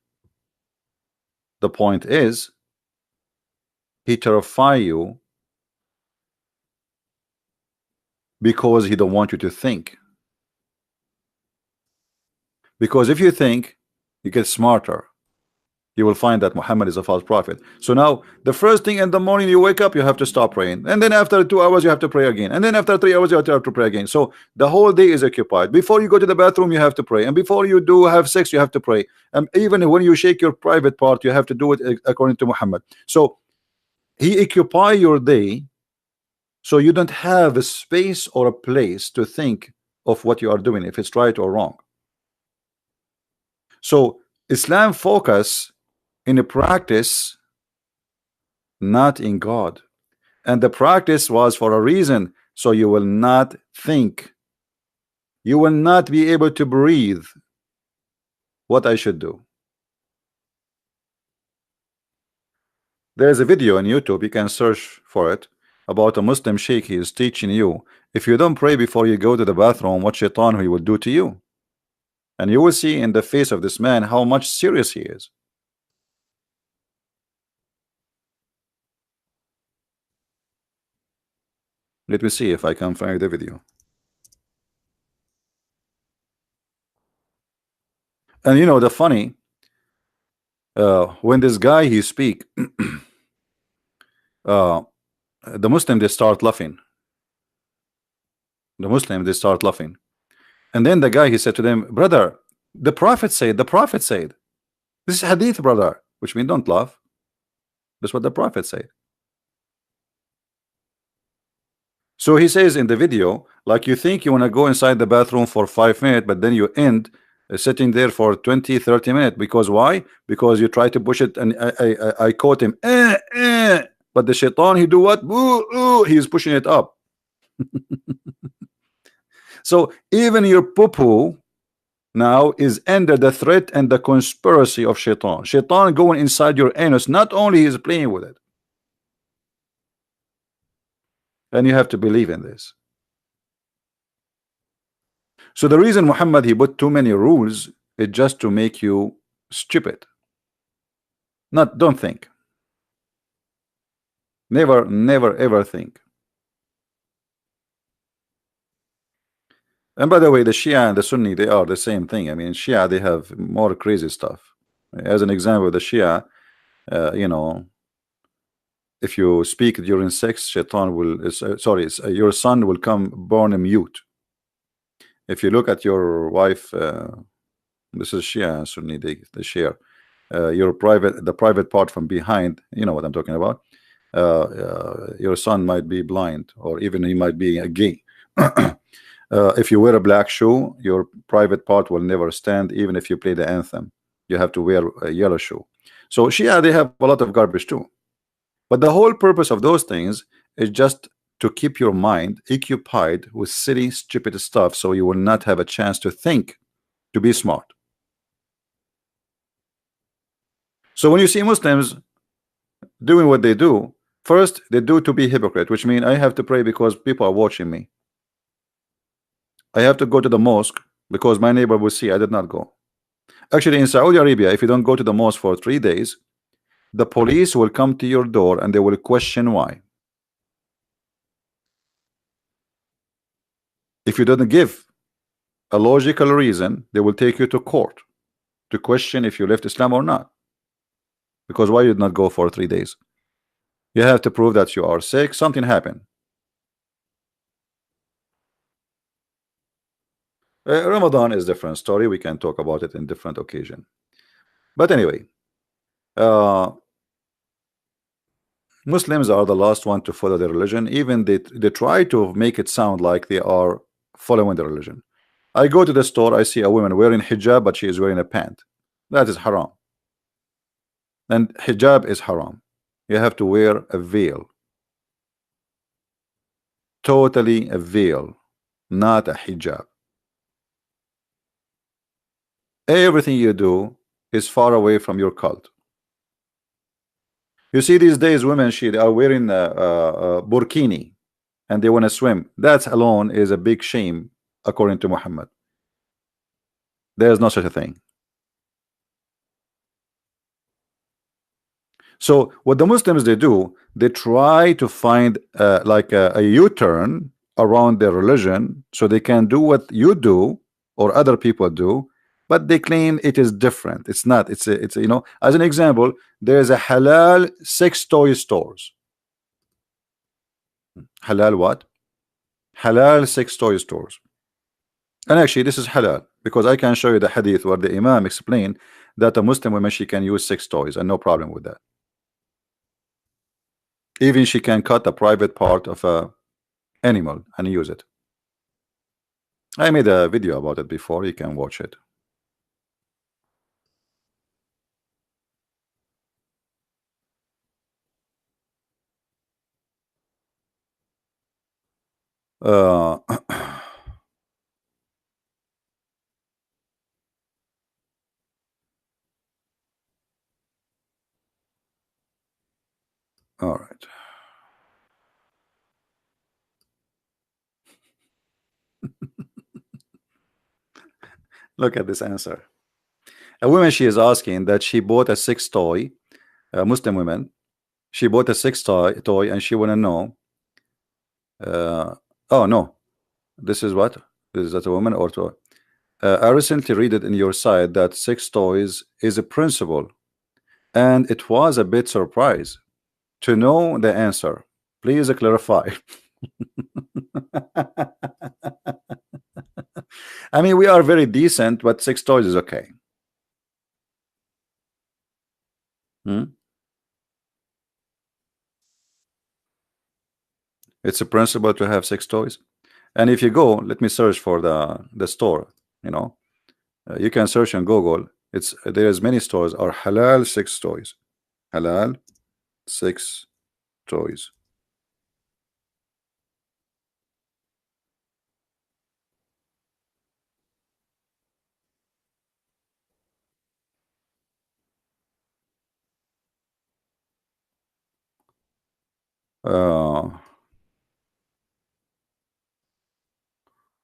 Speaker 1: The point is he terrify you because he don't want you to think. Because if you think, you get smarter. You will find that Muhammad is a false prophet. So now the first thing in the morning you wake up, you have to stop praying, and then after 2 hours you have to pray again, and then after 3 hours you have to pray again. So the whole day is occupied. Before you go to the bathroom you have to pray, and before you do have sex you have to pray, and even when you shake your private part you have to do it according to Muhammad. So he occupy your day, so you don't have a space or a place to think of what you are doing, if it's right or wrong. So Islam focus in a practice, not in God, and the practice was for a reason, so you will not think, you will not be able to breathe what I should do. There's a video on YouTube, you can search for it, about a Muslim sheikh. He is teaching you, if you don't pray before you go to the bathroom, what shaitan he will do to you. And you will see in the face of this man how much serious he is. Let me see if I can find the video. And you know the funny, when this guy he speak, the Muslim they start laughing. The Muslim they start laughing, and then the guy he said to them, brother, the Prophet said, this is hadith, brother, which means don't laugh. That's what the Prophet said. So he says in the video, like you think you want to go inside the bathroom for 5 minutes, but then you end sitting there for 20-30 minutes. Because why? Because you try to push it, and I caught him, but the shaitan he do what? He's pushing it up. So even your poo-poo now is under the threat and the conspiracy of shaitan. Shaitan going inside your anus, not only is playing with it. And you have to believe in this. So the reason Muhammad he put too many rules is just to make you stupid. Don't think. Never ever think. And by the way, the Shia and the Sunni, they are the same thing. I mean, Shia, they have more crazy stuff. As an example, the Shia, you know, if you speak during sex, shaitan will, your son will come born mute. If you look at your wife, this is Shia, Sunni, they share the private part from behind, you know what I'm talking about. Your son might be blind, or even he might be a gay. If you wear a black shoe, your private part will never stand, even if you play the anthem. You have to wear a yellow shoe. So Shia, they have a lot of garbage too. But the whole purpose of those things is just to keep your mind occupied with silly, stupid stuff, so you will not have a chance to think, to be smart. So when you see Muslims doing what they do, first they do to be hypocrite, which means I have to pray because people are watching me. I have to go to the mosque because my neighbor will see I did not go. Actually, in Saudi Arabia, if you don't go to the mosque for 3 days, the police will come to your door and they will question why. If you didn't give a logical reason, they will take you to court to question if you left Islam or not. Because why you did not go for 3 days? You have to prove that you are sick, something happened. Ramadan is a different story. We can talk about it in different occasion. But anyway, Muslims are the last one to follow the religion. Even they try to make it sound like they are following the religion. I go to the store, I see a woman wearing hijab, but she is wearing a pant. That is haram. And hijab is haram. You have to wear a veil. Totally a veil, not a hijab. Everything you do is far away from your cult. You see these days women, they are wearing a burkini and they want to swim. That alone is a big shame according to Muhammad. There is no such a thing. So what the Muslims they do, they try to find like a U-turn around their religion so they can do what you do or other people do, but they claim it is different. It's not. It's you know, as an example, there's a halal sex toy stores. Halal what? Halal sex toy stores. And actually this is halal because I can show you the hadith where the Imam explained that a Muslim woman, she can use sex toys and no problem with that. Even she can cut a private part of a animal and use it. I made a video about it before, you can watch it. All right. Look at this answer. A woman, she is asking that she bought a sex toy, a Muslim woman. She bought a sex toy and she want to know. Oh no, this is what? Is that a woman or toy? I recently read it in your site that sex toys is a principle, and it was a bit surprise to know the answer. Please clarify. I mean, we are very decent, but sex toys is okay. It's a principle to have sex toys. And if you go, let me search for the store, you know, you can search on Google. It's there's many stores are halal sex toys. Halal sex toys.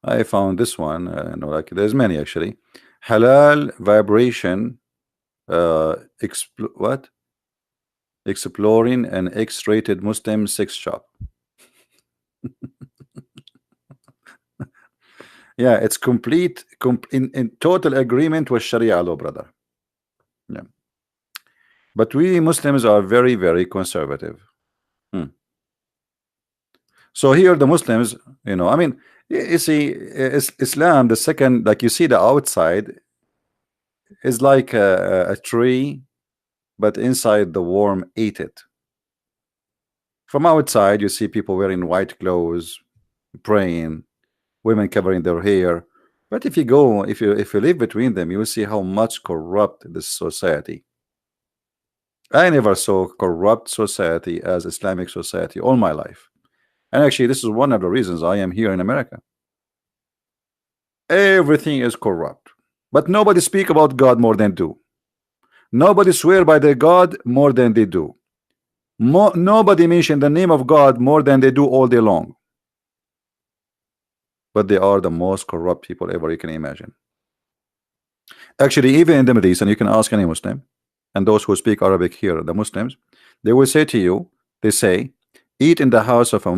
Speaker 1: I found this one. No, like there's many actually. Halal vibration. What? Exploring an X-rated Muslim sex shop. Yeah, it's complete in total agreement with Sharia law, brother. Yeah, but we Muslims are very, very conservative. So here the Muslims, you know, I mean, you see, Islam, the second, like you see the outside is like a tree, but inside the worm ate it. From outside, you see people wearing white clothes, praying, women covering their hair. But if you go, if you live between them, you will see how much corrupt this society. I never saw corrupt society as Islamic society all my life. And actually, this is one of the reasons I am here in America. Everything is corrupt, but nobody speak about God more than do. Nobody swear by their God more than they do. Nobody mention the name of God more than they do all day long. But they are the most corrupt people ever you can imagine. Actually, even in the Middle East, and you can ask any Muslim, and those who speak Arabic here, the Muslims, they will say to you, they say, eat in the house of a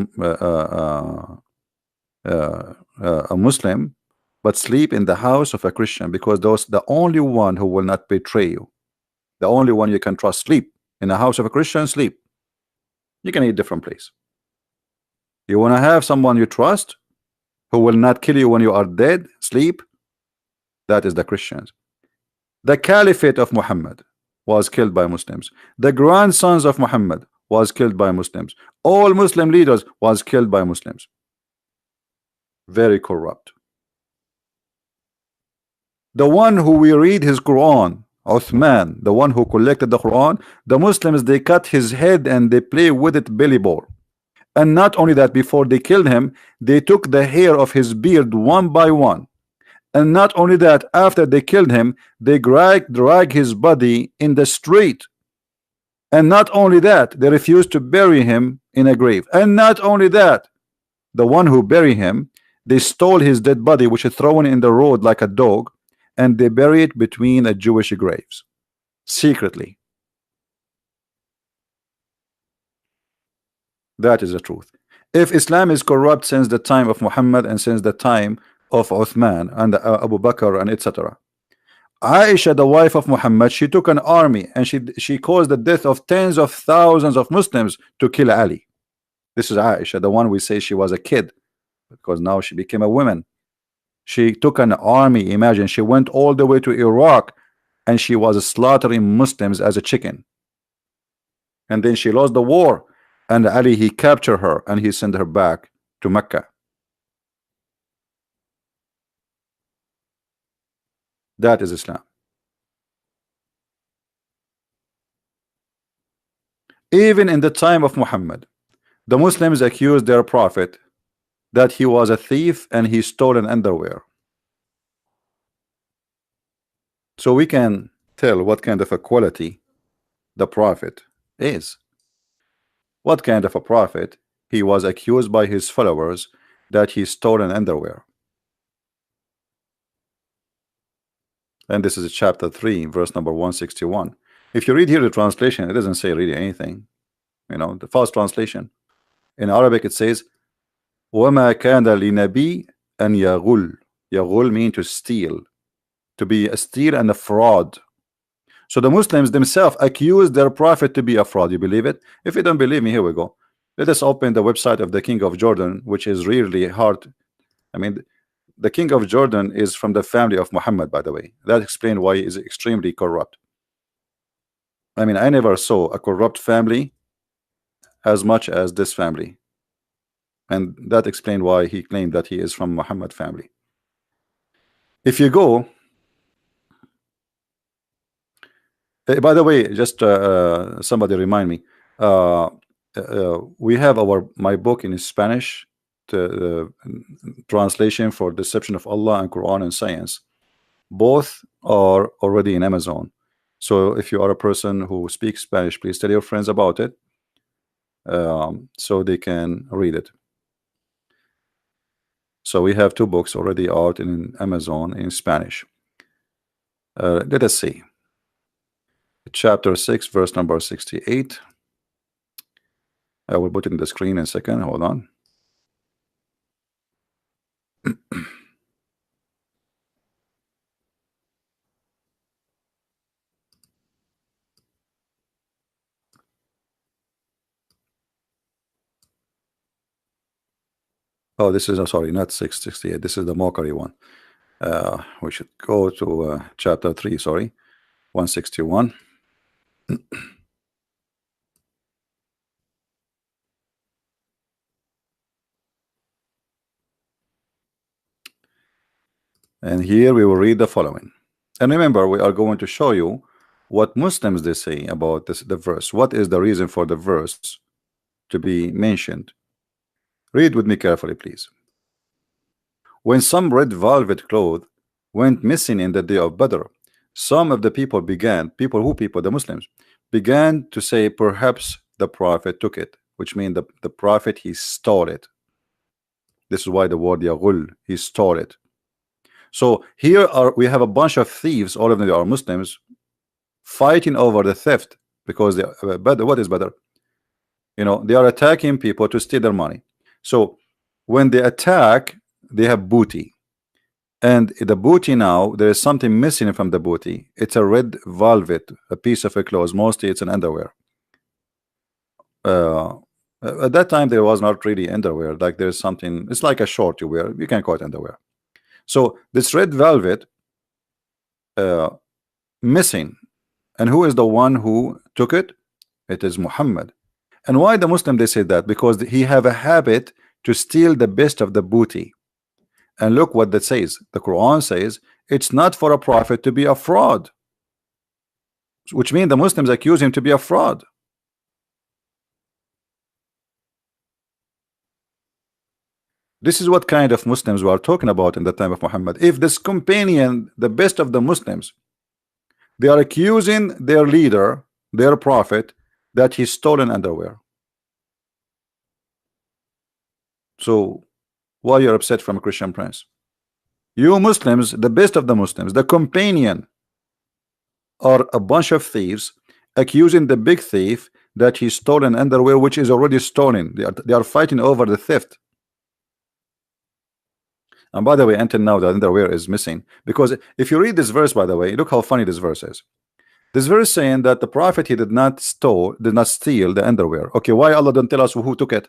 Speaker 1: Muslim, but sleep in the house of a Christian, because those the only one who will not betray you, the only one you can trust. Sleep in the house of a Christian, sleep. You can eat different place. You want to have someone you trust who will not kill you when you are dead, sleep. That is the Christians. The Caliphate of Muhammad was killed by Muslims. The grandsons of Muhammad was killed by Muslims. All Muslim leaders was killed by Muslims. Very corrupt. The one who we read his Quran, Uthman, the one who collected the Quran, the Muslims, they cut his head and they play with it belly ball. And not only that, before they killed him, they took the hair of his beard one by one. And not only that, after they killed him, they drag his body in the street. And not only that, they refused to bury him in a grave. And not only that, the one who buried him, they stole his dead body, which is thrown in the road like a dog, and they bury it between the Jewish graves secretly. That is the truth. If Islam is corrupt since the time of Muhammad and since the time of Uthman and Abu Bakr and etc., Aisha, the wife of Muhammad, she took an army and she caused the death of tens of thousands of Muslims to kill Ali. This is Aisha, the one we say she was a kid, because now she became a woman. She took an army. Imagine, she went all the way to Iraq and she was slaughtering Muslims as a chicken. And then she lost the war, and Ali, he captured her and he sent her back to Mecca. That is Islam. Even in the time of Muhammad, the Muslims accused their prophet that he was a thief and he stole an underwear. So we can tell what kind of a quality the prophet is. What kind of a prophet? He was accused by his followers that he stole an underwear. And this is chapter 3, verse number 161. If you read here the translation, it doesn't say really anything. You know, the false translation. In Arabic it says, وَمَا كَانَ لِنَبِي أَنْ يَغُلْ. يَغُلْ means to steal. To be a steal and a fraud. So the Muslims themselves accuse their prophet to be a fraud. You believe it? If you don't believe me, here we go. Let us open the website of the King of Jordan, which is really hard. I mean, the King of Jordan is from the family of Muhammad, by the way. That explains why he is extremely corrupt. I mean, I never saw a corrupt family as much as this family. And that explains why he claimed that he is from Muhammad family. If you go, by the way, just somebody remind me, we have my book in Spanish, translation for Deception of Allah and Quran and Science. Both are already in Amazon. So if you are a person who speaks Spanish, please tell your friends about it, so they can read it. So we have two books already out in Amazon in Spanish. Let us see. Chapter 6, verse number 68. I will put it in the screen in a second. Hold on. Oh, this is, sorry, not 668. This is the mockery one. We should go to chapter 3, sorry, 161. And here we will read the following. And remember, we are going to show you what Muslims they say about the verse. What is the reason for the verse to be mentioned? Read with me carefully, please. When some red velvet cloth went missing in the day of Badr, some of the people began, the Muslims began to say perhaps the Prophet took it, which means the Prophet, he stole it. This is why the word yaghul, he stole it. So here we have a bunch of thieves, all of them are Muslims, fighting over the theft, because they better, what is better, you know, they are attacking people to steal their money. So when they attack, they have booty, and the booty, now there is something missing from the booty. It's a red velvet, a piece of a clothes, mostly it's an underwear. At that time there was not really underwear, like there's something, it's like a short you wear, you can call it underwear. So this red velvet missing, and who is the one who took it? It is Muhammad. And why the Muslim they say that? Because he have a habit to steal the best of the booty. And look what that says. The Quran says it's not for a prophet to be a fraud, which means the Muslims accuse him to be a fraud. This is what kind of Muslims we are talking about in the time of Muhammad. If this companion, the best of the Muslims, they are accusing their leader, their prophet, that he stolen underwear. So why you're upset from a Christian prince? You Muslims, the best of the Muslims, the companion, are a bunch of thieves accusing the big thief that he stolen underwear, which is already stolen. They are fighting over the theft. And by the way, until now the underwear is missing, because if you read this verse, by the way, look how funny this verse is. This verse saying that the prophet, he did not steal the underwear. Okay, why Allah don't tell us who took it?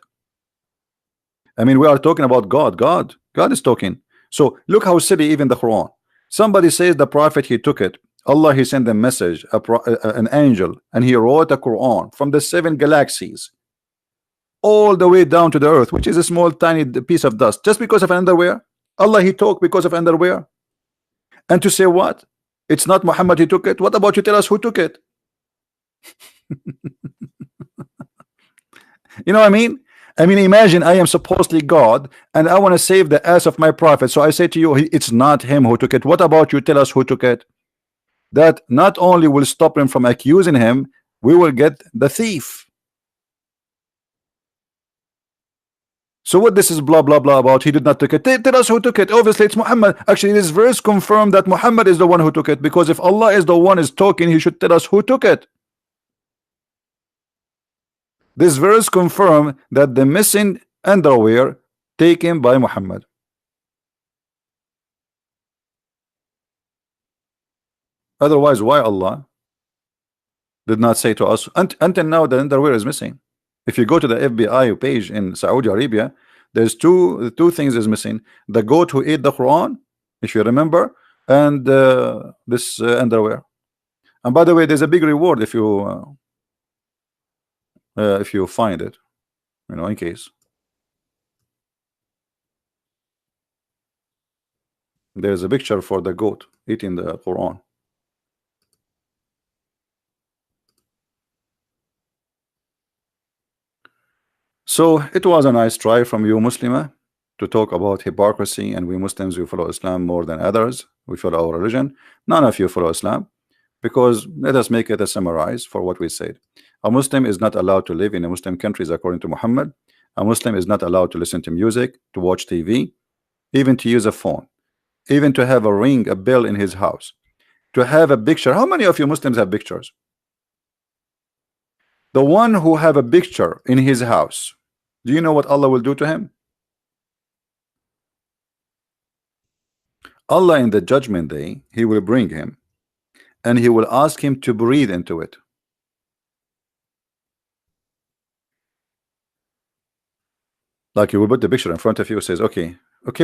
Speaker 1: I mean, we are talking about God. God is talking. So look how silly even the Quran. Somebody says the prophet, he took it. Allah, he sent a message, an angel, and he wrote a Quran from the 7 galaxies all the way down to the earth, which is a small tiny piece of dust, just because of underwear. Allah, he talked because of underwear. And to say what? It's not Muhammad, he took it. What about you tell us who took it? You know what I mean? I mean, imagine I am supposedly God and I want to save the ass of my prophet. So I say to you, it's not him who took it. What about you tell us who took it? That not only will stop him from accusing him, we will get the thief. So what this is blah blah blah about? He did not take it. Tell us who took it. Obviously it's Muhammad. Actually this verse confirmed that Muhammad is the one who took it, because if Allah is the one is talking, he should tell us who took it. This verse confirmed that the missing underwear taken by Muhammad. Otherwise, why Allah did not say to us until now the underwear is missing? If you go to the FBI page in Saudi Arabia, there's two things is missing: the goat who ate the Quran, if you remember, and this underwear. And by the way, there's a big reward if you find it, you know, in case. There's a picture for the goat eating the Quran. So it was a nice try from you, Muslima, to talk about hypocrisy, and we Muslims, we follow Islam more than others. We follow our religion. None of you follow Islam, because let us make it a summarize for what we said. A Muslim is not allowed to live in a Muslim countries according to Muhammad. A Muslim is not allowed to listen to music, to watch TV, even to use a phone, even to have a ring, a bell in his house, to have a picture. How many of you Muslims have pictures? The one who have a picture in his house, do you know what Allah will do to him? Allah in the judgment day, he will bring him and he will ask him to breathe into it. Like he will put the picture in front of you, says, okay,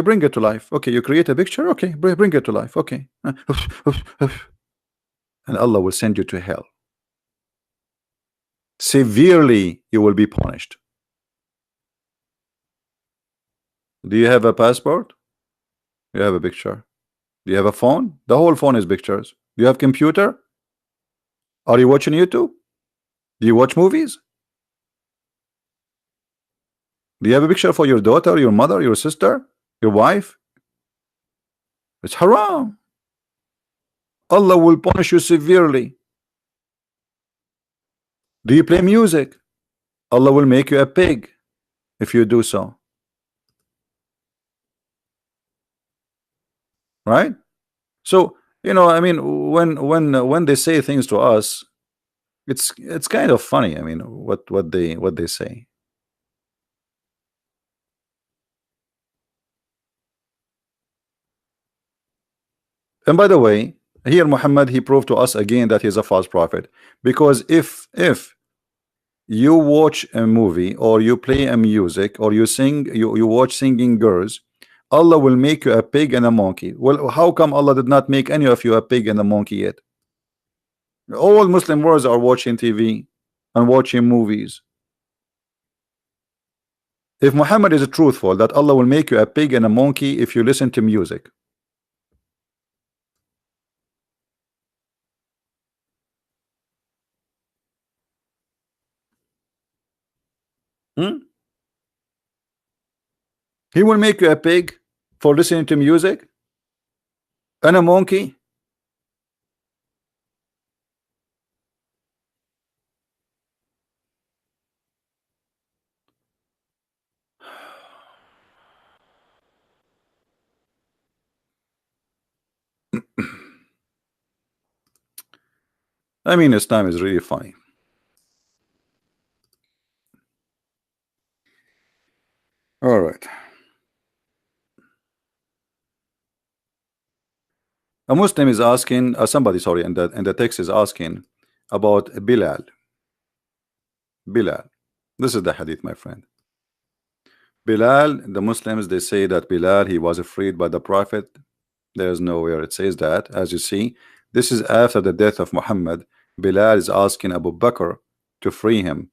Speaker 1: bring it to life. Okay, you create a picture, okay, bring it to life. Okay. And Allah will send you to hell. Severely you will be punished. Do you have a passport? You have a picture. Do you have a phone? The whole phone is pictures. Do you have computer? Are you watching YouTube? Do you watch movies? Do you have a picture for your daughter, your mother, your sister, your wife? It's haram. Allah will punish you severely. Do you play music? Allah will make you a pig if you do so. Right? So, you know, I mean, when they say things to us, it's kind of funny. I mean, what they say. And by the way, here Muhammad, he proved to us again that he's a false prophet, because if you watch a movie or you play a music or you sing, you watch singing girls, Allah will make you a pig and a monkey. Well, how come Allah did not make any of you a pig and a monkey yet? All Muslim worlds are watching TV and watching movies. If Muhammad is truthful that Allah will make you a pig and a monkey if you listen to music, he will make you a pig for listening to music and a monkey. I mean, Islam is really funny. All right. A Muslim is asking, somebody, sorry, in the text is asking about Bilal. Bilal. This is the hadith, my friend. Bilal, the Muslims, they say that Bilal, he was freed by the Prophet. There's nowhere it says that. As you see, this is after the death of Muhammad. Bilal is asking Abu Bakr to free him,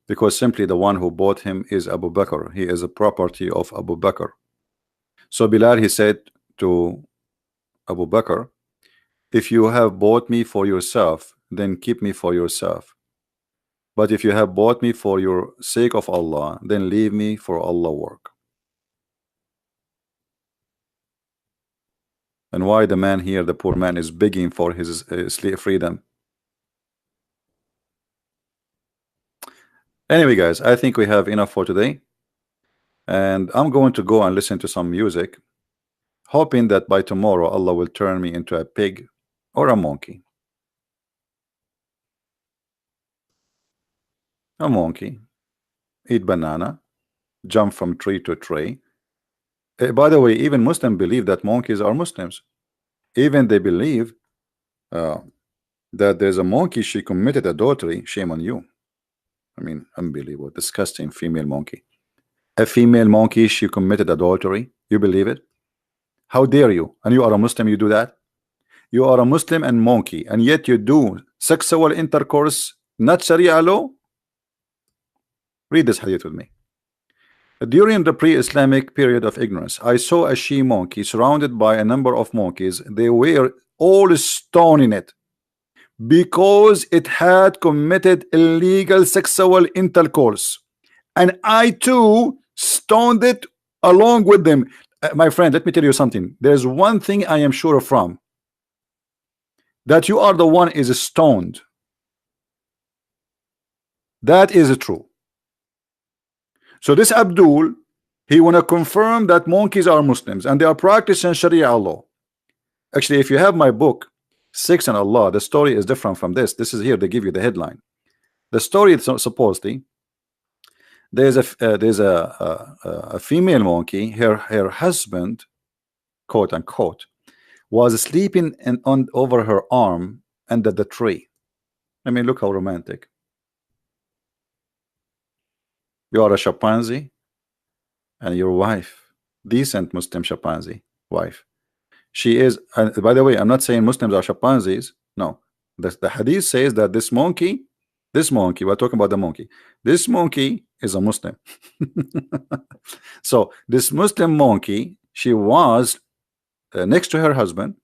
Speaker 1: because simply the one who bought him is Abu Bakr. He is a property of Abu Bakr. So Bilal, he said to Abu Bakr, if you have bought me for yourself, then keep me for yourself. But if you have bought me for your sake of Allah, then leave me for Allah work. And why the man here, the poor man, is begging for his slave freedom? Anyway, guys, I think we have enough for today. And I'm going to go and listen to some music, hoping that by tomorrow Allah will turn me into a pig or a monkey. A monkey, eat banana, jump from tree to tree. By the way, even Muslims believe that monkeys are Muslims. Even they believe that there's a monkey, she committed adultery. Shame on you. I mean, unbelievable, disgusting female monkey. A female monkey, she committed adultery. You believe it? How dare you? And you are a Muslim, you do that? You are a Muslim and monkey, and yet you do sexual intercourse, not Sharia law? Read this hadith with me. During the pre-Islamic period of ignorance, I saw a she monkey surrounded by a number of monkeys. They were all stoning it because it had committed illegal sexual intercourse, and I too stoned it along with them. My friend, let me tell you something. There's one thing I am sure from, that you are the one is stoned. That is true. So this Abdul, he want to confirm that monkeys are Muslims and they are practicing Sharia law. Actually, if you have my book, Six and Allah, the story is different from this. This is here, they give you the headline. The story is supposedly there's a female monkey. Her husband, quote unquote, was sleeping over her arm under the tree. I mean, look how romantic. You are a chimpanzee and your wife, decent Muslim chimpanzee wife, she is, and by the way, I'm not saying Muslims are chimpanzees. No, the hadith says that this monkey, we're talking about the monkey, this monkey is a Muslim. So this Muslim monkey, she was next to her husband,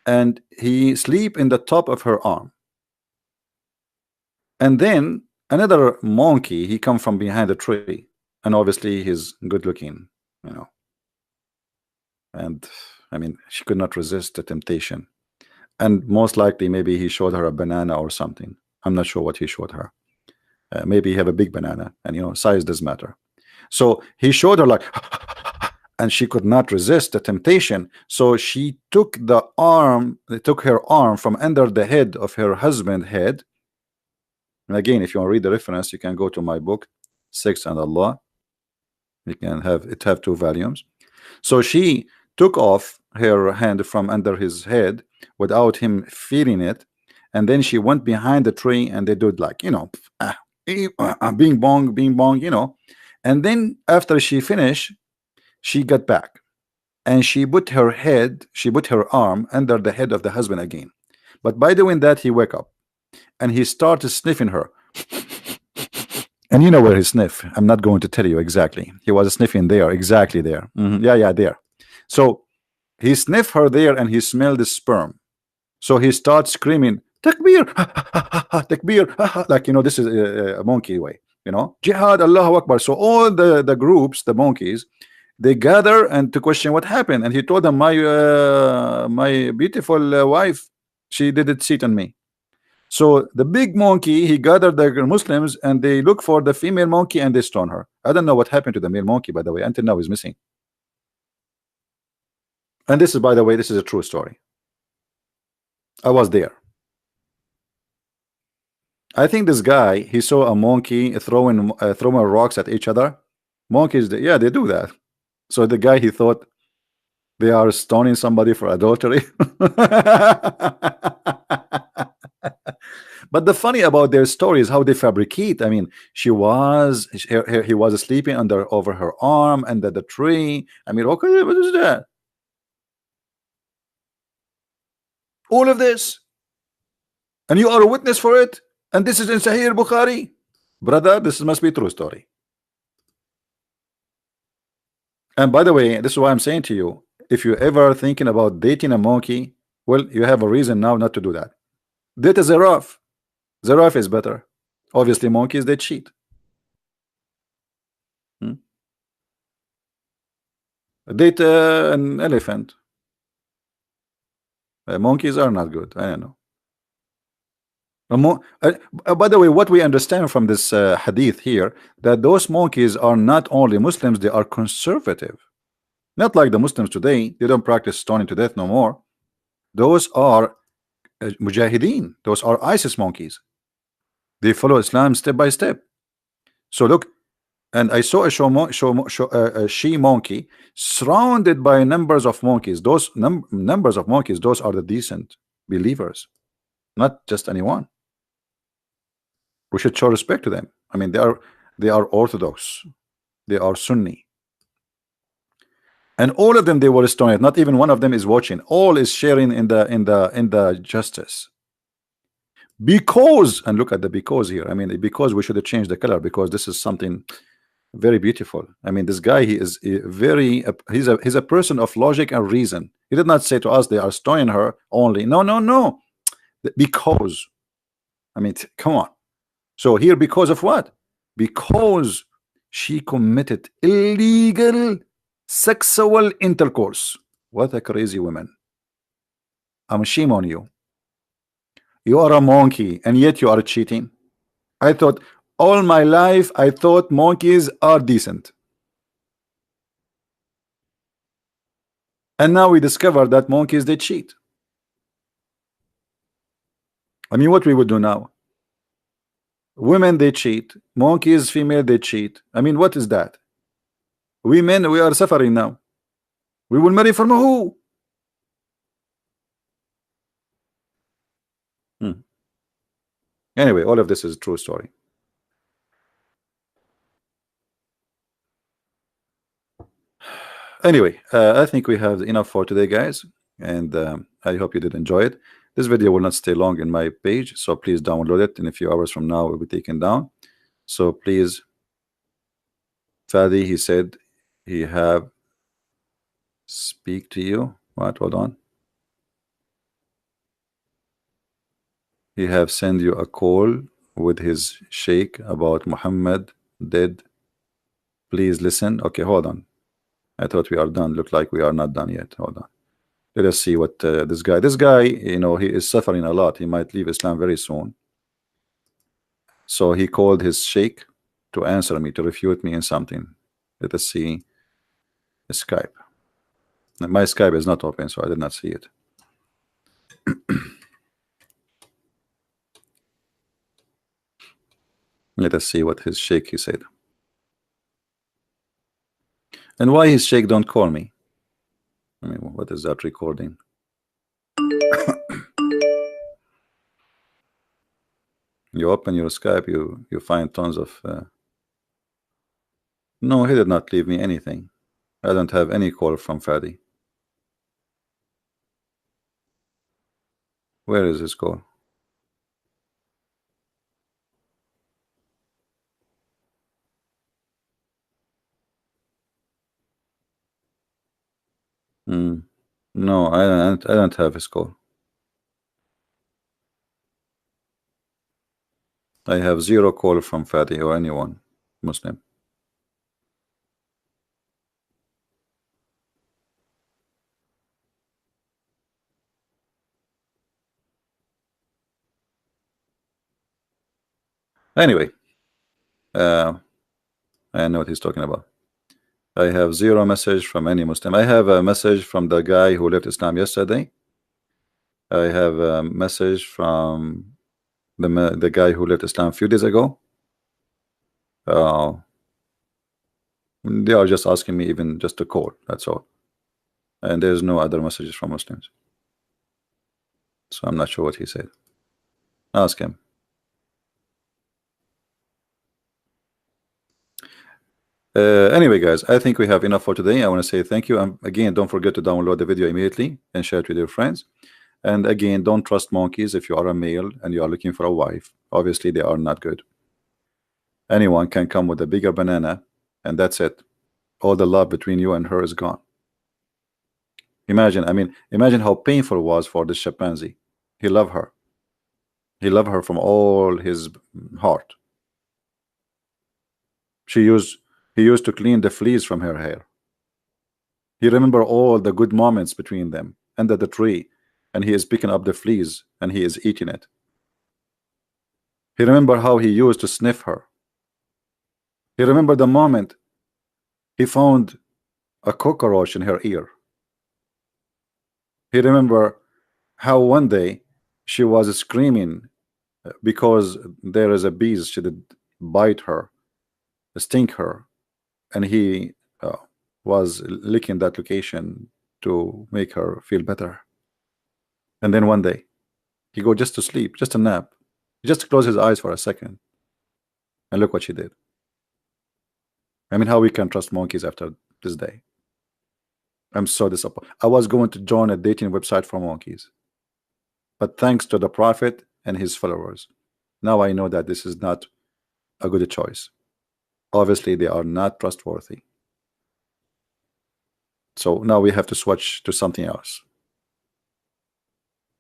Speaker 1: and he sleep in the top of her arm. And then another monkey, he come from behind the tree, and obviously he's good looking, you know. And I mean, she could not resist the temptation. and most likely maybe he showed her a banana or something. I'm not sure what he showed her. Maybe he have a big banana, and you know, size does matter. So he showed her like, and she could not resist the temptation. So she took the arm, took her arm from under the head of her husband's head. And again, if you want to read the reference, you can go to my book, Sex and Allah. You can have it, have 2 volumes. So she took off her hand from under his head without him feeling it, and then she went behind the tree, and they did like, you know, bing bong, you know. And then after she finished, she got back, and she put her arm under the head of the husband again. But by doing that, he woke up, and he started sniffing her. And you know where he sniffed. I'm not going to tell you exactly. He was sniffing there, exactly there. Yeah, there. So he sniffed her there, and he smelled the sperm. So he starts screaming, Takbir, Takbir, like, you know, this is a monkey way, you know, Jihad, Allahu Akbar. So all the groups, the monkeys, they gather and to question what happened. And he told them, my beautiful wife, she didn't cheat on me. So the big monkey, he gathered the Muslims, and they look for the female monkey, and they stone her. I don't know what happened to the male monkey, by the way. Until now, he's missing. And this is, by the way, this is a true story. I was there. I think this guy, he saw a monkey throwing rocks at each other. Monkeys, yeah, they do that. So the guy, he thought they are stoning somebody for adultery. But the funny about their story is how they fabricate. I mean, he was sleeping over her arm under the tree. I mean, okay, what is that? All of this, and you are a witness for it, and this is in Sahih Bukhari, brother. This must be a true story. And by the way, this is why I'm saying to you, if you're ever thinking about dating a monkey, well, you have a reason now not to do that. Date a giraffe. Giraffe is better. Obviously, monkeys, they cheat. Date an elephant. Monkeys are not good. I don't know. By the way, what we understand from this hadith here, that those monkeys are not only Muslims, they are conservative. Not like the Muslims today. They don't practice stoning to death no more. Those are mujahideen. Those are ISIS monkeys. They follow Islam step by step. So look, and I saw a she monkey surrounded by numbers of monkeys. Those numbers of monkeys, those are the decent believers, not just anyone. We should show respect to them. I mean, they are Orthodox, they are Sunni, and all of them, they were stoned. Not even one of them is watching. All is sharing in the justice. Because, and look at the because here. I mean, because we should have changed the color, because this is something very beautiful. I mean, this guy, he is he's a person of logic and reason. He did not say to us they are stoning her only. No. Because, I mean, come on. So here, because of what? Because she committed illegal sexual intercourse. What a crazy woman. I'm shame on you. You are a monkey, and yet you are cheating. I thought all my life, I thought monkeys are decent. And now we discover that monkeys, they cheat. I mean, what we would do now? Women, they cheat. Monkeys, female, they cheat. I mean, what is that? We men, we are suffering now. We will marry from who? Anyway, all of this is a true story. Anyway, I think we have enough for today, guys, and I hope you did enjoy it. This video will not stay long in my page, so please download it. In a few hours from now, it will be taken down. So please, Fadi, he said he have speak to you. What? Hold on. He have send you a call with his sheikh about Muhammad dead. Please listen. Okay, hold on. I thought we are done. Look like we are not done yet. Hold on. Let us see what this guy, you know, he is suffering a lot. He might leave Islam very soon. So he called his sheikh to answer me, to refute me in something. Let us see Skype. My Skype is not open, so I did not see it. Let us see what his sheikh he said. And why his sheikh don't call me? I mean, what is that recording? You open your Skype, you find tons of no, he did not leave me anything. I don't have any call from Fadi. Where is his call? No, I don't have his call. I have 0 call from Fadi or anyone Muslim. Anyway, I know what he's talking about. I have 0 message from any Muslim. I have a message from the guy who left Islam yesterday. I have a message from the guy who left Islam a few days ago. They are just asking me even just to call. That's all. And there's no other messages from Muslims. So I'm not sure what he said. Ask him. Anyway, guys, I think we have enough for today. I want to say thank you. Again, don't forget to download the video immediately and share it with your friends. And again, don't trust monkeys if you are a male and you are looking for a wife. Obviously, they are not good. Anyone can come with a bigger banana, and that's it. All the love between you and her is gone. Imagine, I mean, imagine how painful it was for this chimpanzee. He loved her. He loved her from all his heart. He used to clean the fleas from her hair. He remember all the good moments between them under the tree, and he is picking up the fleas and he is eating it. He remember how he used to sniff her. He remember the moment he found a cockroach in her ear. He remember how one day she was screaming because there is a bee she did bite her, sting her, and he was licking that location to make her feel better. And then one day he go just to sleep, just a nap. He just closed his eyes for a second, and look what she did. I mean, how we can trust monkeys after this day? I'm so disappointed. I was going to join a dating website for monkeys, but thanks to the Prophet and his followers, now I know that this is not a good choice. Obviously, they are not trustworthy. So now we have to switch to something else.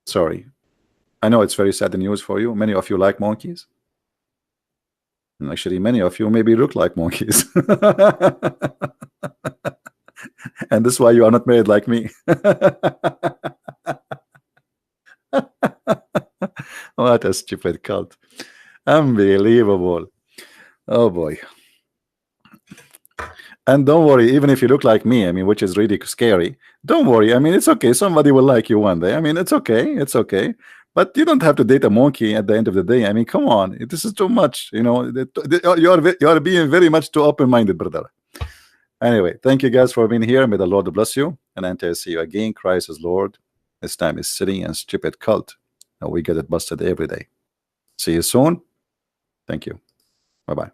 Speaker 1: Sorry. I know it's very sad news for you. Many of you like monkeys. And actually, many of you maybe look like monkeys. And this is why you are not married like me. What a stupid cult. Unbelievable. Oh boy. And don't worry, even if you look like me, I mean, which is really scary, don't worry. I mean, it's okay. Somebody will like you one day. I mean, it's okay. It's okay. But you don't have to date a monkey at the end of the day. I mean, come on. This is too much. You know, you are being very much too open-minded, brother. Anyway, thank you guys for being here. May the Lord bless you. And until I see you again, Christ is Lord. This time is silly and stupid cult. And we get it busted every day. See you soon. Thank you. Bye-bye.